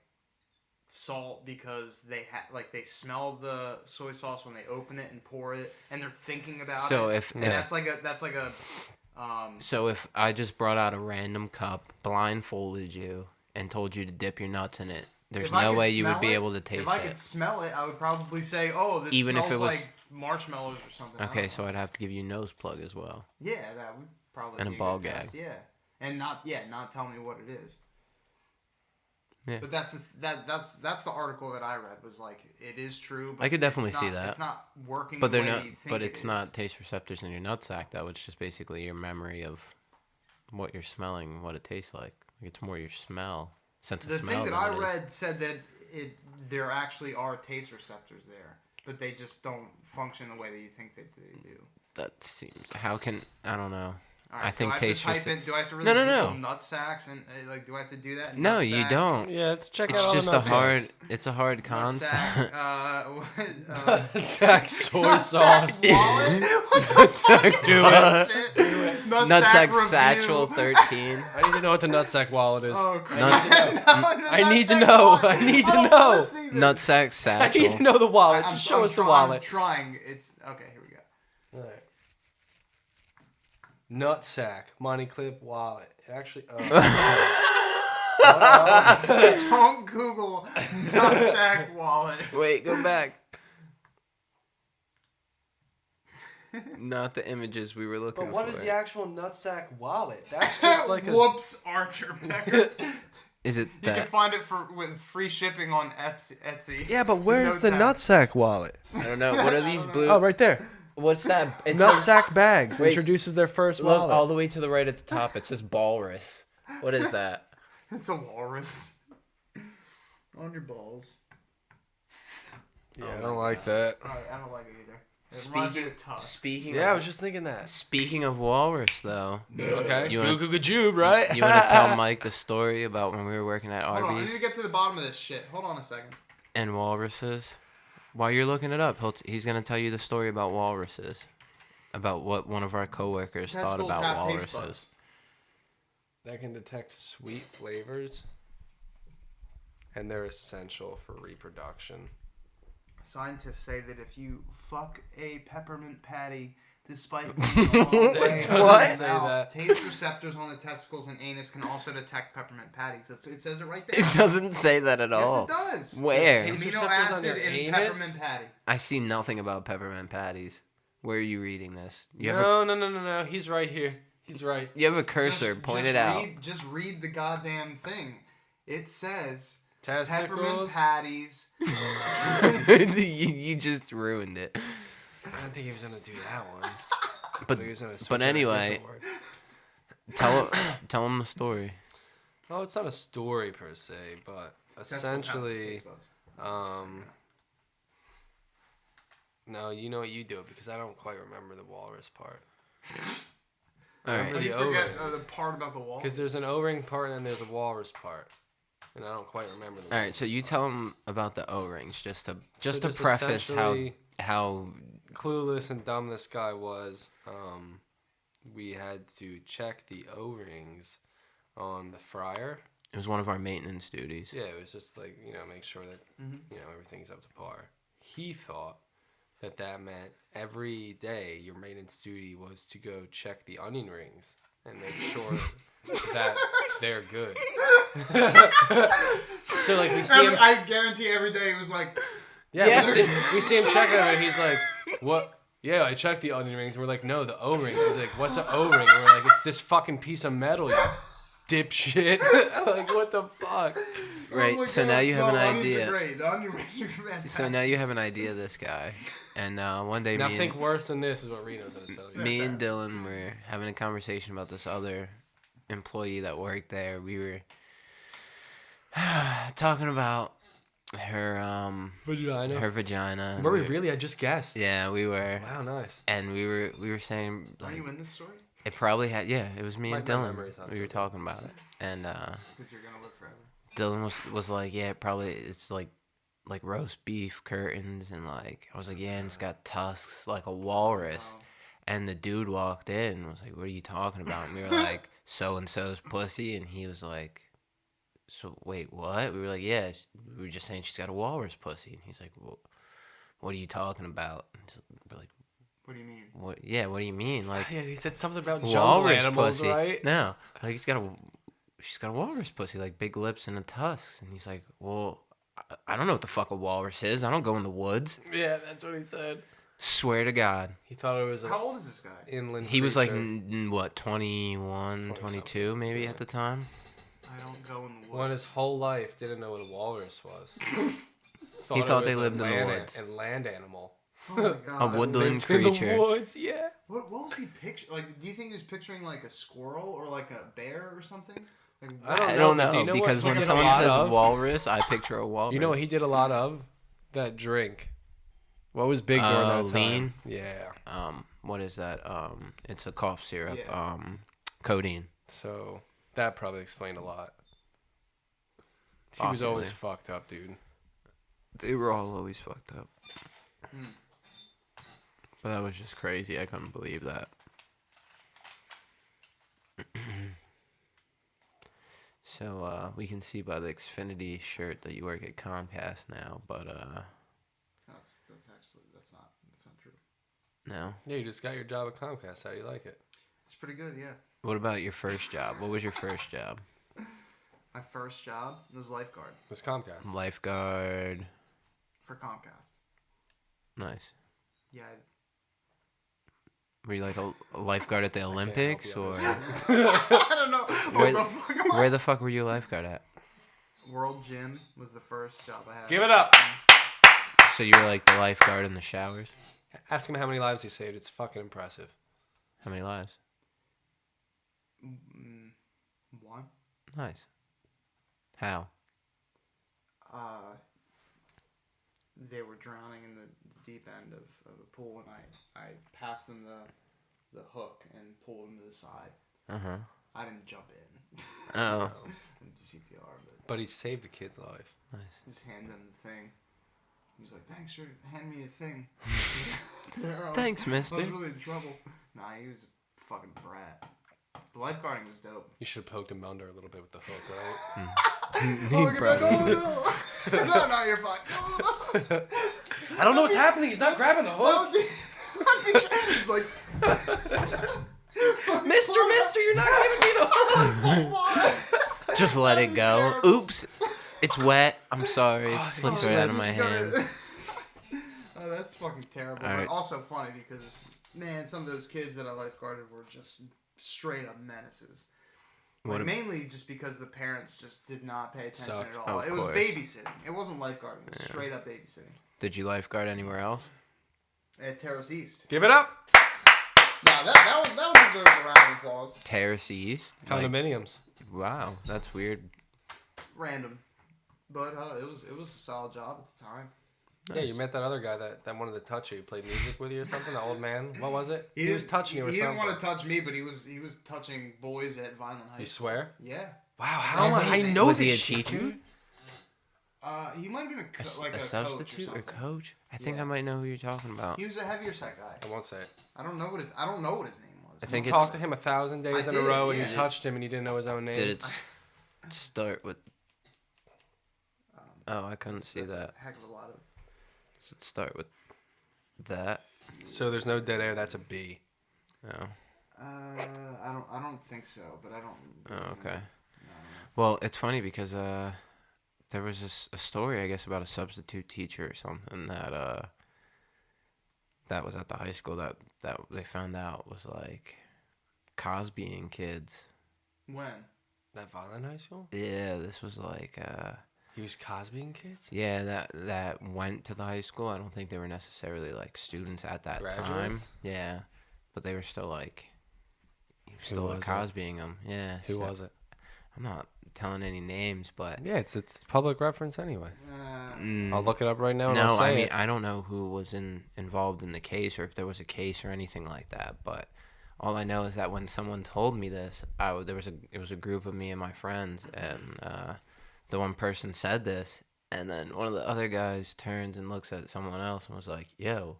salt because they they smell the soy sauce when they open it and pour it, and they're thinking about So it. if- and if- that's like a So if I just brought out a random cup, blindfolded you, and told you to dip your nuts in it, there's if I no could way you would smell be it- able to taste If I it. could smell it, I would probably say, "Oh, this Even if smells it was- like marshmallows or something." I Okay, don't so know. I'd have to give you a nose plug as well. Yeah, that would probably And a be ball good test, gag. yeah, and not tell me what it is. Yeah. But that's the article that I read was like it is true. But I could definitely it's see not- that. It's not working. But the they're way not. that you think But it it's is. not taste receptors in your nutsack though. It's just basically your memory of what you're smelling, what it tastes like. It's more your smell, sense of The smell. thing that than I it is- read said that there actually are taste receptors there, but they just don't function the way that you think that they do. That seems. How can I don't know. All right, I think do I have taste to type rece- in, do I have to really No, no, Google no. nut sacks and do I have to do that? No, you Nutsack, don't. Yeah, let's check It's out all just the a nut hard. sacks. It's a hard concept. Nutsack, Sack soy Nutsack sauce. wallet? What the fuck is Do that it. shit? Nutsack review. Satchel 13. I need to know what the nutsack wallet is. Oh, Nuts- I need to know. I need to know. Nutsack I need Satchel. to know the wallet. I'm, Just show I'm us the try- wallet. I'm trying. It's okay. Here we go. All right. Nutsack, money clip wallet. It actually. Don't Google nutsack wallet. Wait, go back. Not the images we were looking But what for. is the actual nutsack wallet? That's just like a. Whoops, Archer Becker. Is it You can that? find it with free shipping on Etsy. Yeah, but where's No the tax. nutsack wallet? I don't know. What are these blue? Oh, right there. What's that? It says, Nutsack bags Wait. introduces their first look wallet. all the way to the right at the top. It says Walrus. What is that? It's a walrus. On your balls. Yeah, I don't like that. I don't like it either. It reminds me Speaking, of Tusk. speaking. Yeah, I of, was just thinking that. Speaking of Walrus, though, Okay. You wanna- Goo right? you want to tell Mike the story about when we were working at Hold on, I Arby's need to get to the bottom of this shit. Hold on a second. and walruses? While you're looking it up, he's gonna tell you the story about walruses, about what one of our coworkers thought Testicles about have taste walruses. buds. That can detect sweet flavors, and they're essential for reproduction. Scientists say that if you fuck a peppermint patty, despite being a long way from What? the mouth, Say that. taste receptors on the testicles and anus can also detect peppermint patties. It says it right there. It doesn't say that at Yes, all. it does. Where? Taste Amino receptors on acid your in anus? peppermint patty. I see nothing about peppermint patties. Where are you reading this? You have No. He's right here. He's right. you have a cursor. Point it out. Just read the goddamn thing. It says peppermint Testicles. patties. you just ruined it. I didn't think he was gonna do that one. But He was gonna switch but out a anyway, different word. tell him the story. Oh, it's not a story per se, but Testicles have essentially, taste buds. no, you know what, you do it because I don't quite remember the walrus part. All right. But the you forget O-rings. the part about the wall. Because there's an O-ring part and then there's a walrus part, and I don't quite remember the. All right. So you tell him about the O-rings just to just preface how essentially how clueless and dumb this guy was. We had to check the O-rings on the fryer. it was one of our maintenance duties. Yeah, it was just like, make sure that everything's up to par. He thought that meant every day your maintenance duty was to go check the onion rings and make sure that they're good. So like we see him, I guarantee every day it was like, yeah, we see him checking it. And he's like, "What? Yeah, I checked the onion rings." And we're like, "No, the O-rings." He's like, "What's an O-ring?" And we're like, "It's this fucking piece of metal dipshit. Like, what the fuck? Right. Oh my So God. now you have No, an onions are idea. great. The onion rings are fantastic. So now you have an idea of this guy, and one day Now me think and, worse than this is what Reno's gonna tell you. me and Dylan were having a conversation about this other employee that worked there. We were talking about her Vagina. her vagina. and Were we really? I just guessed. Yeah, we were. Wow, nice. And we were saying Are like you in this story? it probably had it was me and My Dylan. memory's not We so were good. talking about it, and Because you're gonna live forever. Dylan was like, yeah, probably it's like roast beef curtains, and like I was like, yeah, and it's got tusks like a walrus. Oh. And the dude walked in and was like, what are you talking about? And we were like, so and so's pussy, and he was like, so wait, what? We were like, yeah, we were just saying she's got a walrus pussy, and he's like, well, what are you talking about? And we're like, What do you mean? what? Yeah, what do you mean? Like Yeah, he said something about jungle walrus animals, pussy? right? No, like she's got a walrus pussy, like big lips and the tusks. And he's like, well, I don't know what the fuck a walrus is. I don't go in the woods. Yeah, that's what he said. Swear to God. He thought it was an How old is this guy? inland He was like, creature. what, 21, 22 maybe Yeah. at the time? I don't go in the woods. One his whole life didn't know what a walrus was. He thought it they was a lived in the land woods. And land animal. Oh my A God. woodland Lived in the creature. woods, yeah. What was he picturing? Like, do you think he was picturing like a squirrel or like a bear or something? Like, I don't I know, don't but do know, you know what because he when did a someone lot says of? walrus, I picture a walrus. You know what he did a lot of? That drink. What was big during that time? lean? Yeah. What is that? It's a cough syrup. Yeah. Codeine. So that probably explained a lot. He was always Possibly. fucked up, dude. They were all always fucked up. Hmm. But that was just crazy. I couldn't believe that. So we can see by the Xfinity shirt that you work at Comcast now, but that's not true. no. Yeah, you just got your job at Comcast. How do you like it? It's pretty good, yeah. What about your first job? What was your first job? My first job was lifeguard It was Comcast. Lifeguard. for Comcast. Nice. Yeah, Were you like a lifeguard at the help you Olympics, on or this. I don't know. Where- What the fuck am I? where the fuck were you a lifeguard at? World Gym was the first job I had. Give it up. So you were like the lifeguard in the showers? Ask him how many lives he saved. It's fucking impressive. How many lives? One. Nice. How? They were drowning in the deep end of the pool, and I passed them the hook and pulled them to the side. Uh-huh. I didn't jump in. Oh, I didn't do CPR, but But he saved the kid's life. nice. just hand them the thing. He was like, "Thanks for handing me the thing." I was- Thanks, I was mister. really in trouble. Nah, he was a fucking brat. The lifeguarding was dope. You should have poked him under a little bit with the hook, right? He probably did. No, you're fine. No. I don't know what's happening. He's not grabbing the hook. It's like, Mister, you're not giving me the hook. Just let it go. terrible. Oops. It's wet. I'm sorry. It Oh, slipped he right out of slipped. my hand. Oh, that's fucking terrible. All But right. also funny because, man, some of those kids that I lifeguarded were just straight up menaces. What Like, ab- mainly just because the parents just did not pay attention Sucked. at all. Of It was course. babysitting. It wasn't lifeguarding. It was Yeah. straight up babysitting. Did you lifeguard anywhere else? At Terrace East. Give it up. Nah, that one deserves a round of applause. Terrace East? Like, Condominiums. wow, that's weird. Random. But it was a solid job at the time. Yeah, you Nice. met that other guy that wanted to touch you. He played music with you or something. The old man. What was it? He was didn't- touching you or He something. didn't want to touch me, but he was touching boys at Vineland High You School. swear? Yeah. Wow, how am I wait, know was this he a shit, teacher? dude. He might have been like a a substitute coach or coach? I think Yeah. I might know who you're talking about. He was a heavier set guy. I won't say it. I don't know what his name was. I think You it's- talked to him 1,000 days I in a did, row and yeah. you touched him and he didn't know his own name. Did it start with... Oh, I couldn't see That's that. a heck of a lot of. Does it start with that? So there's no dead air. That's a B. No. I don't think so, but I don't. Oh, okay. No. Well, it's funny because there was a story, I guess, about a substitute teacher or something that was at the high school that they found out was like Cosbying kids. When? That violent high school? Yeah, this was like He was Cosbying kids? yeah, that went to the high school. I don't think they were necessarily like students at that time. Graduates? Yeah, but they were still like he was Who still was it? Cosbying them. Yeah. Who so- was it? I'm not telling any names, but Yeah, it's public reference anyway. mm, I'll look it up right now and I'll no, say I mean it. I don't know who was involved in the case or if there was a case or anything like that. But all I know is that when someone told me this, it was a group of me and my friends, and the one person said this, and then one of the other guys turns and looks at someone else and was like, "Yo,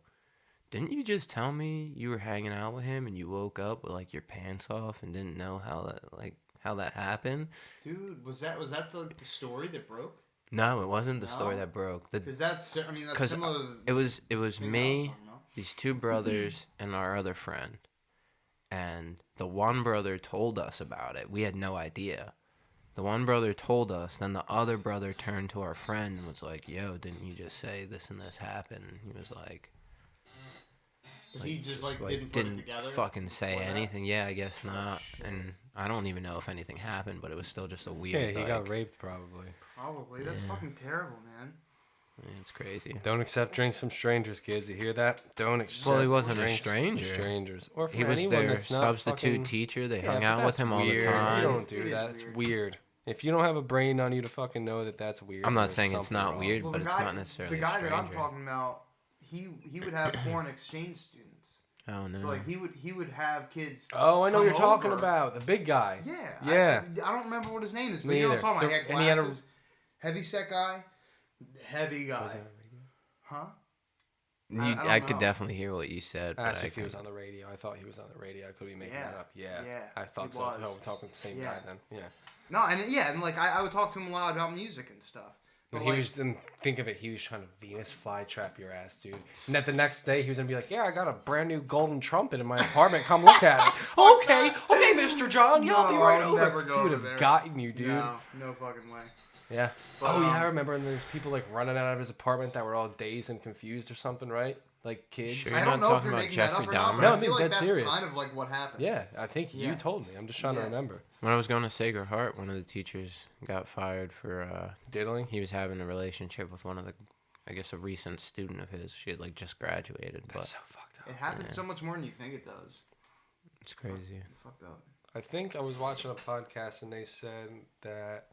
didn't you just tell me you were hanging out with him and you woke up with like your pants off and didn't know how that happened?" Dude, was that the story that broke? No, it wasn't the story No? that broke. Because that's 'Cause similar. To It was the thing that I was me, talking about. these two brothers, and our other friend. And the one brother told us about it. We had no idea. The one brother told us, then the other brother turned to our friend and was like, "Yo, didn't you just say this and this happened?" And he was like, He just didn't put it together. fucking say before that? anything. Yeah, I guess not. shit. And I don't even know if anything happened, but it was still just a Yeah, weird. he like, got raped probably. Probably. That's Yeah. fucking terrible, man. It's crazy. Don't accept drinks from strangers, kids. You hear that? Don't accept Well, he wasn't a drinks from stranger. strangers. Or from He was anyone their that's not substitute fucking... teacher. They Yeah, hung but out with that's him all the weird. time. You It don't is- do it is that. It's weird. weird. If you don't have a brain on you to fucking know that that's weird. I'm not there's saying it's something not wrong. weird, Well, but the it's guy, not necessarily the guy a that I'm stranger. talking about, he would have foreign exchange students. Oh no. So like he would have kids. Oh, I know what you're come talking over. about. The big guy. Yeah. Yeah. I don't remember what his name is, but Me you know what either. I'm talking about. He And had he had a- glasses. Heavy set guy. Heavy Was guy. that- Huh? You, don't I could know. definitely hear what you said. But Actually, I if he was couldn't- on the radio, I thought he was on the radio. I could be making Yeah. that up. Yeah. Yeah, I thought he so. was. Oh, we're talking the same Yeah. guy then. Yeah. No, and like I would talk to him a lot about music and stuff. But And he like, was then think of it. He was trying to Venus flytrap your ass, dude. And then the next day he was gonna be like, "Yeah, I got a brand new golden trumpet in my apartment. Come look at it." Okay, okay, Mr. John, yeah, I'll be No, right I'll over. never go He would over have there. gotten you, dude. no fucking way. Yeah. But, Oh yeah, I remember. And there's people like running out of his apartment that were all dazed and confused or something, right? Like kids. Sure. I You're don't not know if talking you're about making that Jeffrey up or not, Dahmer? but No, I feel I'm like dead that's serious. kind of like what happened. Yeah, I think you Yeah. told me. I'm just trying to Yeah. remember. When I was going to Sacred Heart, one of the teachers got fired for Diddling. he was having a relationship with one of the, I guess, a recent student of his. She had like just graduated, but That's so fucked up. It happens Yeah. so much more than you think it does. it's crazy. It's fucked up. I think I was watching a podcast and they said that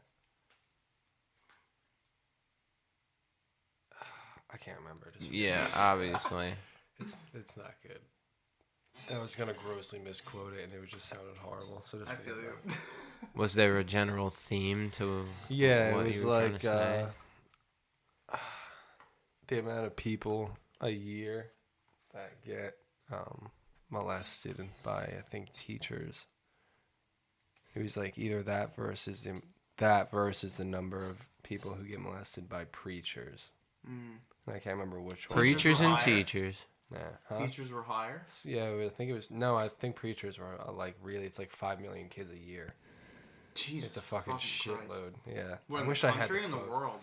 I can't remember. Just Yeah, obviously. it's not good. And I was gonna grossly misquote it, and it just sounded horrible. So just I feel forget you. about it. Was there a general theme to Yeah, what it was you were trying like to say? The amount of people a year that get molested by I think teachers. It was like either that versus the number of people who get molested by preachers. Mm. And I can't remember which one. Preachers and higher. teachers. Yeah. Huh? Teachers were higher. Yeah, I think it was no. I think preachers were like really. It's like 5 million kids a year. Jesus. It's a fucking shitload. Yeah. Well, I in wish the I had country the in the quotes. world.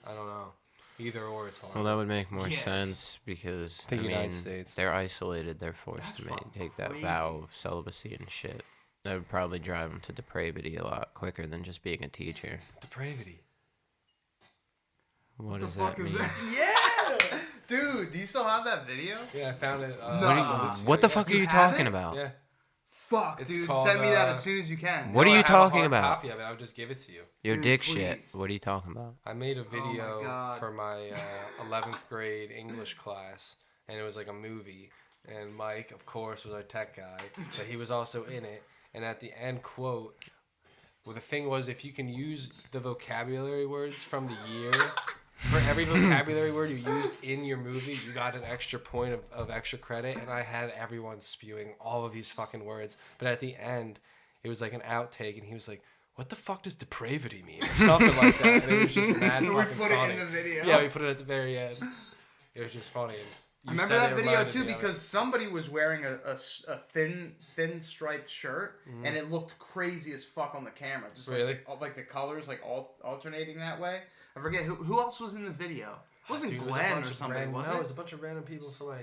I don't know. Either or, it's hard. Well, that would make more Yes. sense because The I United mean, States. they're isolated. They're forced That's to fucking take that crazy. vow of celibacy and shit. That would probably drive them to depravity a lot quicker than just being a teacher. Depravity. What does the that fuck mean? is that? Yeah, dude. Do you still have that video? Yeah, I found it. No. What the fuck are You you have talking it? about? Yeah. Fuck, It's dude. called, Send me that uh, as soon as you can. What No, are I you have a talking hard about? Copy of it. I would just give it to you. Your Dude, dick please. shit. What are you talking about? I made a video God. for my 11th grade English class, and it was like a movie. And Mike, of course, was our tech guy, but he was also in it. And at the end quote, well, the thing was, if you can use the vocabulary words from the year, for every vocabulary word you used in your movie, you got an extra point of extra credit. And I had everyone spewing all of these fucking words. But at the end, it was like an outtake, and he was like, "What the fuck does depravity mean?" Or something like that. And it was just mad We fucking put it funny. in the video. Yeah, we put it at the very end. It was just funny. I remember that video too because somebody was wearing a thin striped shirt and it looked crazy as fuck on the camera. Just Really? like the colors like alternating that way. I forget who else was in the video. It wasn't Glenn or somebody, was No, it it? was a bunch of random people from my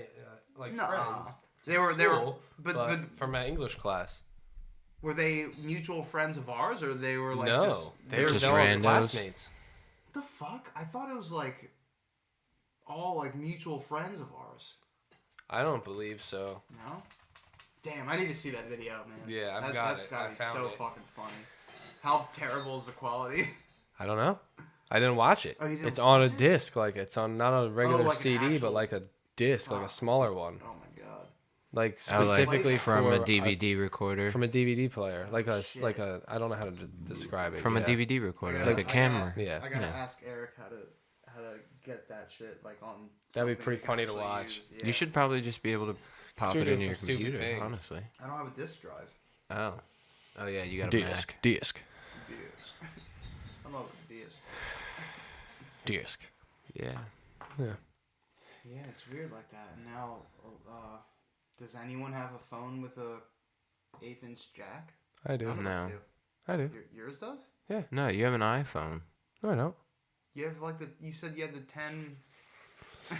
like No. friends. They were School, but from my English class. Were they mutual friends of ours, or they were like No, they're just they were randos. classmates. What the fuck? I thought it was like all like mutual friends of ours. I don't believe so. No? Damn, I need to see that video, man. Yeah, I've That- got That's it. gotta I be found so it. fucking funny. How terrible is the quality? I don't know. I didn't watch it. Oh, you didn't It's on a watch it? disc, like it's on not a regular like an CD, actual- but like a disc, like a Fuck. smaller one, Oh my god. like Oh, like specifically from for a DVD recorder. from a DVD player, like a Shit. like a I don't know how to describe it. From yeah. a DVD recorder, I like gotta- a camera. Yeah. I gotta Yeah. ask Eric how to get that shit like on. That'd be something pretty we can funny to actually watch. use. Yeah. You should probably just be able to pop we're it doing in your some stupid computer, things. honestly. I don't have a disc drive. Oh. Oh, yeah, you got a disc, Mac. disc, Disc. I love a disc. disc. Yeah. Yeah. Yeah, it's weird like that. And now, does anyone have a phone with a 1/8" jack? I do. None of No. us do. I do. Yours does? No, you have an iPhone. No, I don't. You have like you said you had the 10. No,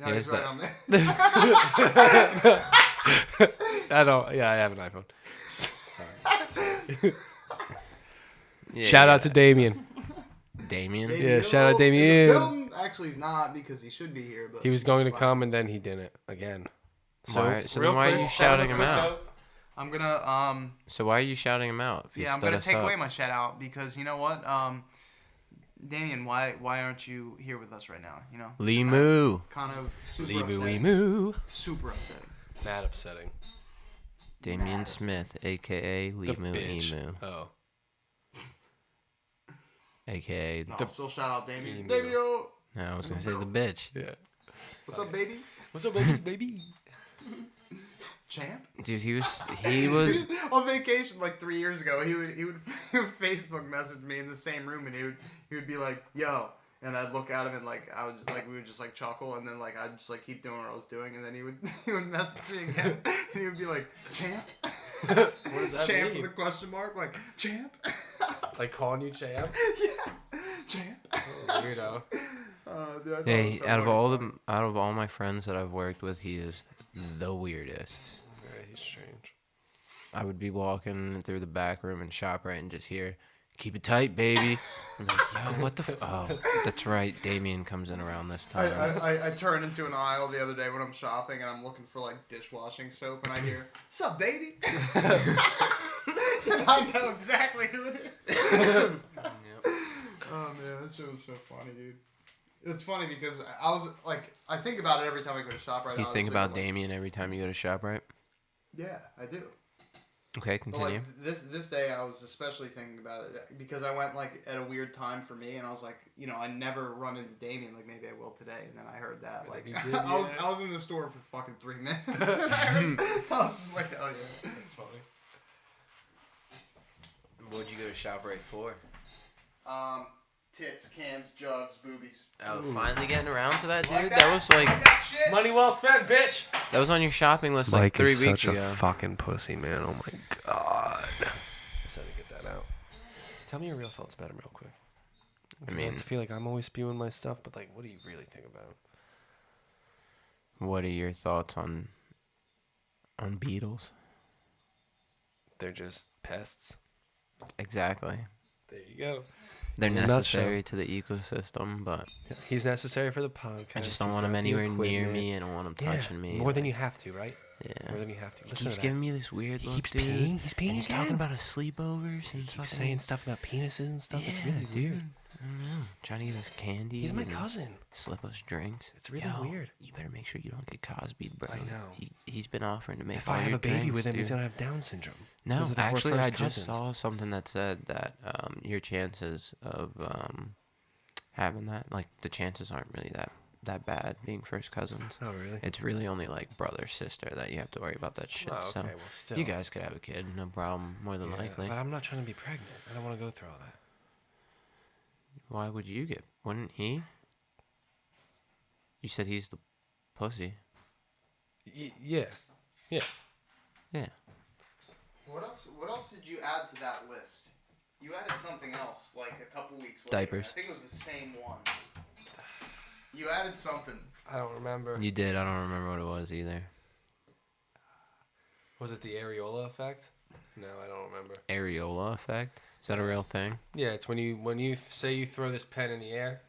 Yeah, he's it's right that- on there. I don't. Yeah, I have an iPhone. Sorry. Yeah, Shout yeah. out to Damien. Damien. Yeah, shout out In the Damien. building. Actually, he's not because he should be here. But He was going to he's come and then he didn't again. Why? So real then why are quick, you shout shouting him quick out? note. I'm gonna So why are you shouting him out? If you yeah, I'm stood gonna us take up? away my shout out because you know what, Damien, why aren't you here with us right now? You know, Lee It's Moo. kind of super Lee moo upsetting. moo. Super upsetting. Mad upsetting. Damien Mad. Smith, a.k.a. The Lee Moo bitch. Emu, Oh. a.k.a. No, I'll still shout out Damien. Emu. Damien, No, I was going to say the bitch. Yeah. what's up, baby? What's up, baby? Baby. Champ. Dude, he was On vacation like 3 years ago. He would Facebook message me in the same room, and he would be like, "Yo," and I'd look at him and like I would like we would just like chuckle, and then like I'd just like keep doing what I was doing, and then he would message me again, and he would be like, "Champ." What does that Champ mean? with a question mark, like champ. Like calling you champ? Yeah, champ. Weirdo. Dude, I thought it Hey, was so out of fucking all my friends that I've worked with, he is the weirdest. Yeah, he's strange. I would be walking through the back room in ShopRite and just hear, "Keep it tight, baby." I'm like, yo, what the oh, that's right. Damien comes in around this time. I turned into an aisle the other day when I'm shopping and I'm looking for like dishwashing soap and I hear, "Sup, baby?" And I know exactly who it is. Oh man, that shit was so funny, dude. It's funny because I was like, I think about it every time I go to ShopRite. You I was think about like, Damien every time you go to ShopRite? Yeah, I do. Okay, But continue. like this day, I was especially thinking about it because I went like at a weird time for me, and I was like, you know, I never run into Damien. Like maybe I will today, and then I heard that. Like you did, I yeah. was in the store for fucking 3 minutes. And I was just like, oh yeah. That's funny. What'd you go to ShopRite for? Tits, cans, jugs, boobies. Oh, finally getting around to that, dude. Like That was like I got shit. Money well spent, bitch. that was on your shopping list like 3 weeks ago. fucking pussy, man. Oh my god. Just had to get that out. Tell me your real thoughts about him real quick. I 'Cause mean- feel like I'm always spewing my stuff, but like, what do you really think about him? What are your thoughts on beetles? They're just pests. Exactly. There you go. They're In a nutshell. necessary to the ecosystem, but He's necessary for the podcast. I just don't he's want him got the anywhere near equipment. me. I don't want him Yeah, touching me. more than you have to, right? Yeah. More than you have to. He Listen keeps to giving that. me this weird He look, keeps dude. peeing. He's peeing And he's again. talking about his sleepovers and He keeps fucking- saying stuff about penises and stuff. Yeah, It's really weird. dude. I don't know. Trying to give us candy. He's my and cousin. Slip us drinks. It's really Yo, weird. You better make sure you don't get Cosby'd, bro. I know. He's been offering to make If all I have your a baby drinks, with him, dude. he's gonna have Down syndrome. No, because of the actually, first I just cousins. saw something that said that your chances of having that, like, the chances aren't really that bad being first cousins. Oh, really? It's really only like brother sister that you have to worry about that shit. Oh, okay. So Well, still. you guys could have a kid, no problem, more than Yeah, likely. But I'm not trying to be pregnant. I don't want to go through all that. Why would you get? Wouldn't he? You said he's the pussy. Yeah. Yeah. Yeah. What else did you add to that list? You added something else like a couple weeks later. Diapers. I think it was the same one. You added something. I don't remember. You did. I don't remember what it was either. Was it the areola effect? No, I don't remember. Areola effect? Is that a real thing? Yeah, it's when you say you throw this pen in the air,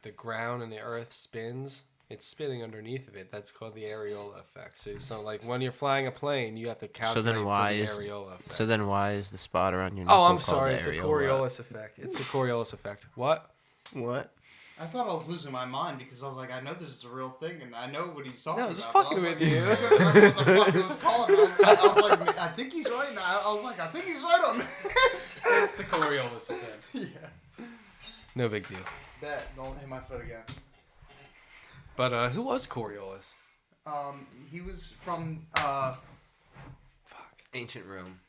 the ground and the earth spins. It's spinning underneath of it. That's called the areola effect. So like when you're flying a plane, you have to calculate for the areola effect. So then why is the spot around your nipple Oh, I'm called sorry. the It's a areola? Coriolis effect. It's the Coriolis effect. What? What? I thought I was losing my mind because I was like, I know this is a real thing and I know what he's talking No, about. just but fucking I was with like, you. I couldn't remember what the fuck it was called. I was like, I think he's right. And I was like, I think he's right on this. It's the Coriolis effect. Yeah. No big deal. Bet. Don't hit my foot again. But who was Coriolis? He was from Fuck. Ancient Rome.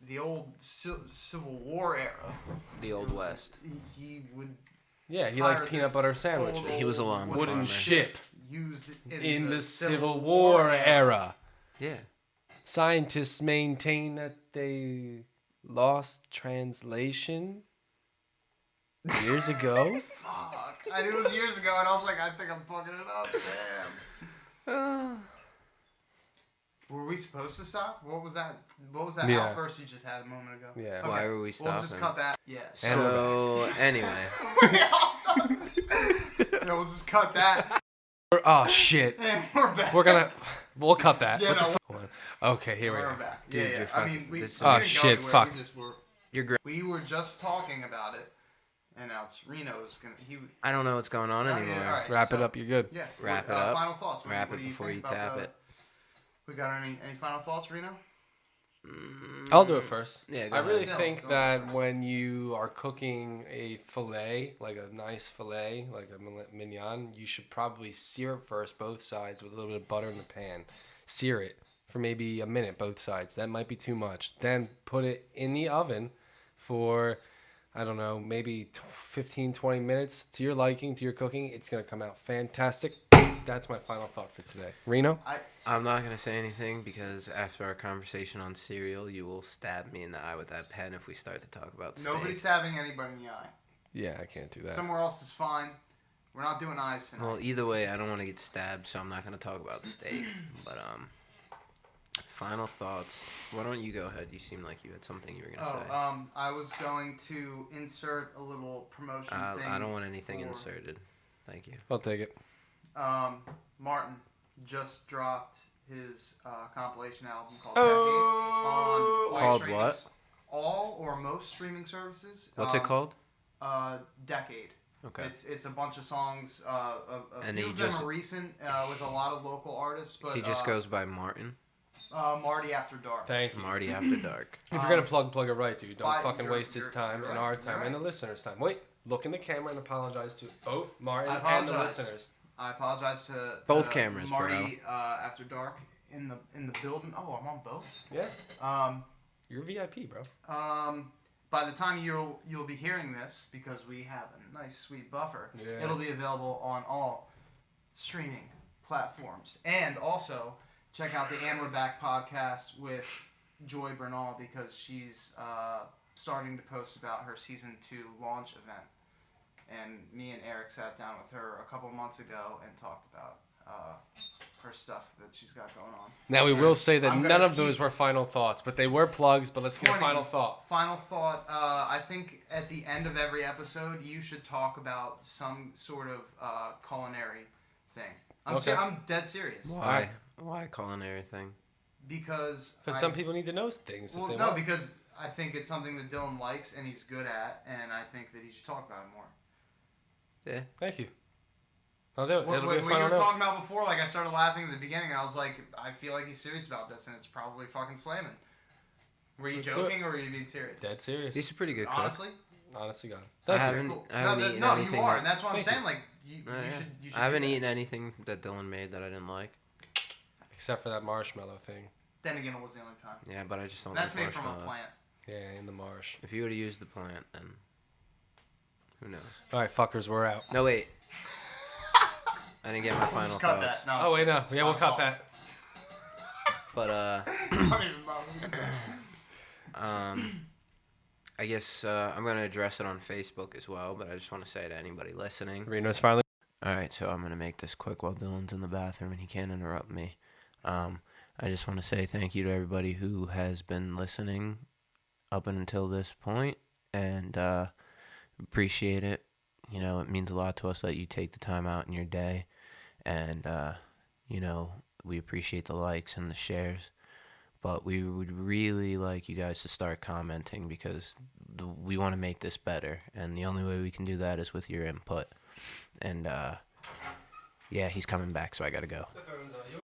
the old Civil War era. The Old West. He would Yeah, he Hire liked peanut this butter sandwiches. old- He was a lawnmower Wooden farmer. ship used in the Civil War era. Yeah. Scientists maintain that they lost translation years ago. Fuck. I knew it was years ago, and I was like, I think I'm fucking it up. Damn. Were we supposed to stop? What was that? What was that Yeah. outburst you just had a moment ago? Yeah. Okay. Why were we We'll stopping? just cut that. Yeah. And we're So anyway, Yeah, we'll just cut that. Oh shit. And we're back. We'll cut that. Yeah, What the no, fu- Hold on. Okay, here we we're go. back. Dude, yeah. you're I mean, fucking- we. this is- we Oh, didn't go shit, anywhere, fuck. We just were. you're great. We were just talking about it, and now it's Reno's gonna. I don't know what's going on anymore. all right, Wrap it so- up, you're good. Yeah. Wrap what, it up. Final thoughts. Wrap what it do before think you about tap the- it. We got any final thoughts, Reno? I'll do it first. Yeah, go I really ahead. think Go that ahead. when you are cooking a fillet, like a nice fillet, like a mignon, you should probably sear it first, both sides, with a little bit of butter in the pan. Sear it for maybe a minute, both sides. That might be too much. Then put it in the oven for, I don't know, maybe 15, 20 minutes to your liking, to your cooking. It's going to come out fantastic. That's my final thought for today. Reno? I'm not gonna say anything because after our conversation on cereal, you will stab me in the eye with that pen if we start to talk about steak. Nobody's stabbing anybody in the eye. Yeah, I can't do that. Somewhere else is fine. We're not doing eyes tonight. Well, either way, I don't want to get stabbed, so I'm not gonna talk about steak. But final thoughts. Why don't you go ahead? You seem like you had something you were gonna say. I was going to insert a little promotion thing. I don't want anything for- inserted. Thank you. I'll take it. Martin just dropped his compilation album called Oh! Decade on all Called streaming- what? All or most streaming services. What's it called? Decade. Okay. It's a bunch of songs. A And few he of them just- are recent with a lot of local artists, but He just goes by Martin. Marty After Dark. Thank you. Marty After Dark. If you're gonna plug it right, dude. Don't Why- fucking you're- waste his you're- time you're and right, our you're time and the right. listeners' time. Wait, look in the camera and apologize to both Martin I and the apologize. listeners. I apologize to Both cameras, bro. Marty After Dark in the building. Oh, I'm on both. Yeah, Um, you're VIP, bro. by the time you'll be hearing this, because we have a nice sweet buffer, Yeah. it'll be available on all streaming platforms. And also check out the And We're Back podcast with Joy Bernal because she's starting to post about her season 2 launch event. And me and Eric sat down with her a couple months ago and talked about her stuff that she's got going on. Now we will say that I'm none gonna of those were final thoughts, but they were plugs. But let's get a 20. final thought. Final thought. I think at the end of every episode, you should talk about some sort of culinary thing. Okay. I'm dead serious. Why? Why culinary thing? Because Because some people need to know things. Well, if they no, want. because I think it's something that Dylan likes and he's good at, and I think that he should talk about it more. Yeah. Thank you. I'll do it. What, It'll what be a you final were note. talking about before, like I started laughing at the beginning. I was like, I feel like he's serious about this, and it's probably fucking slamming. Were you Let's do joking or were you being serious? Dead serious. He's a pretty good cook. Honestly, Honestly, God. I Thank you. haven't. cool. I haven't no, eaten no, anything. you are, that- and that's what I'm Thank saying. you. Like, you Yeah. should. I haven't do that. eaten anything that Dylan made that I didn't like. Except for that marshmallow thing. Then again, it was the only time. Yeah, but I just don't That's like made from a marshmallows. plant. Yeah, in the marsh. If you would have used the plant, then who knows? All right, fuckers, we're out. No, wait. I didn't get my We'll final just cut thoughts. that. No. Oh wait, no. Yeah, we'll cut that. But Don't even bother. I guess I'm gonna address it on Facebook as well. But I just want to say to anybody listening. Reno's finally. All right, so I'm gonna make this quick while Dylan's in the bathroom and he can't interrupt me. I just want to say thank you to everybody who has been listening up until this point, and appreciate it. You know, it means a lot to us that you take the time out in your day, and you know, we appreciate the likes and the shares. But we would really like you guys to start commenting because we want to make this better, and the only way we can do that is with your input. And yeah, he's coming back, so I gotta go.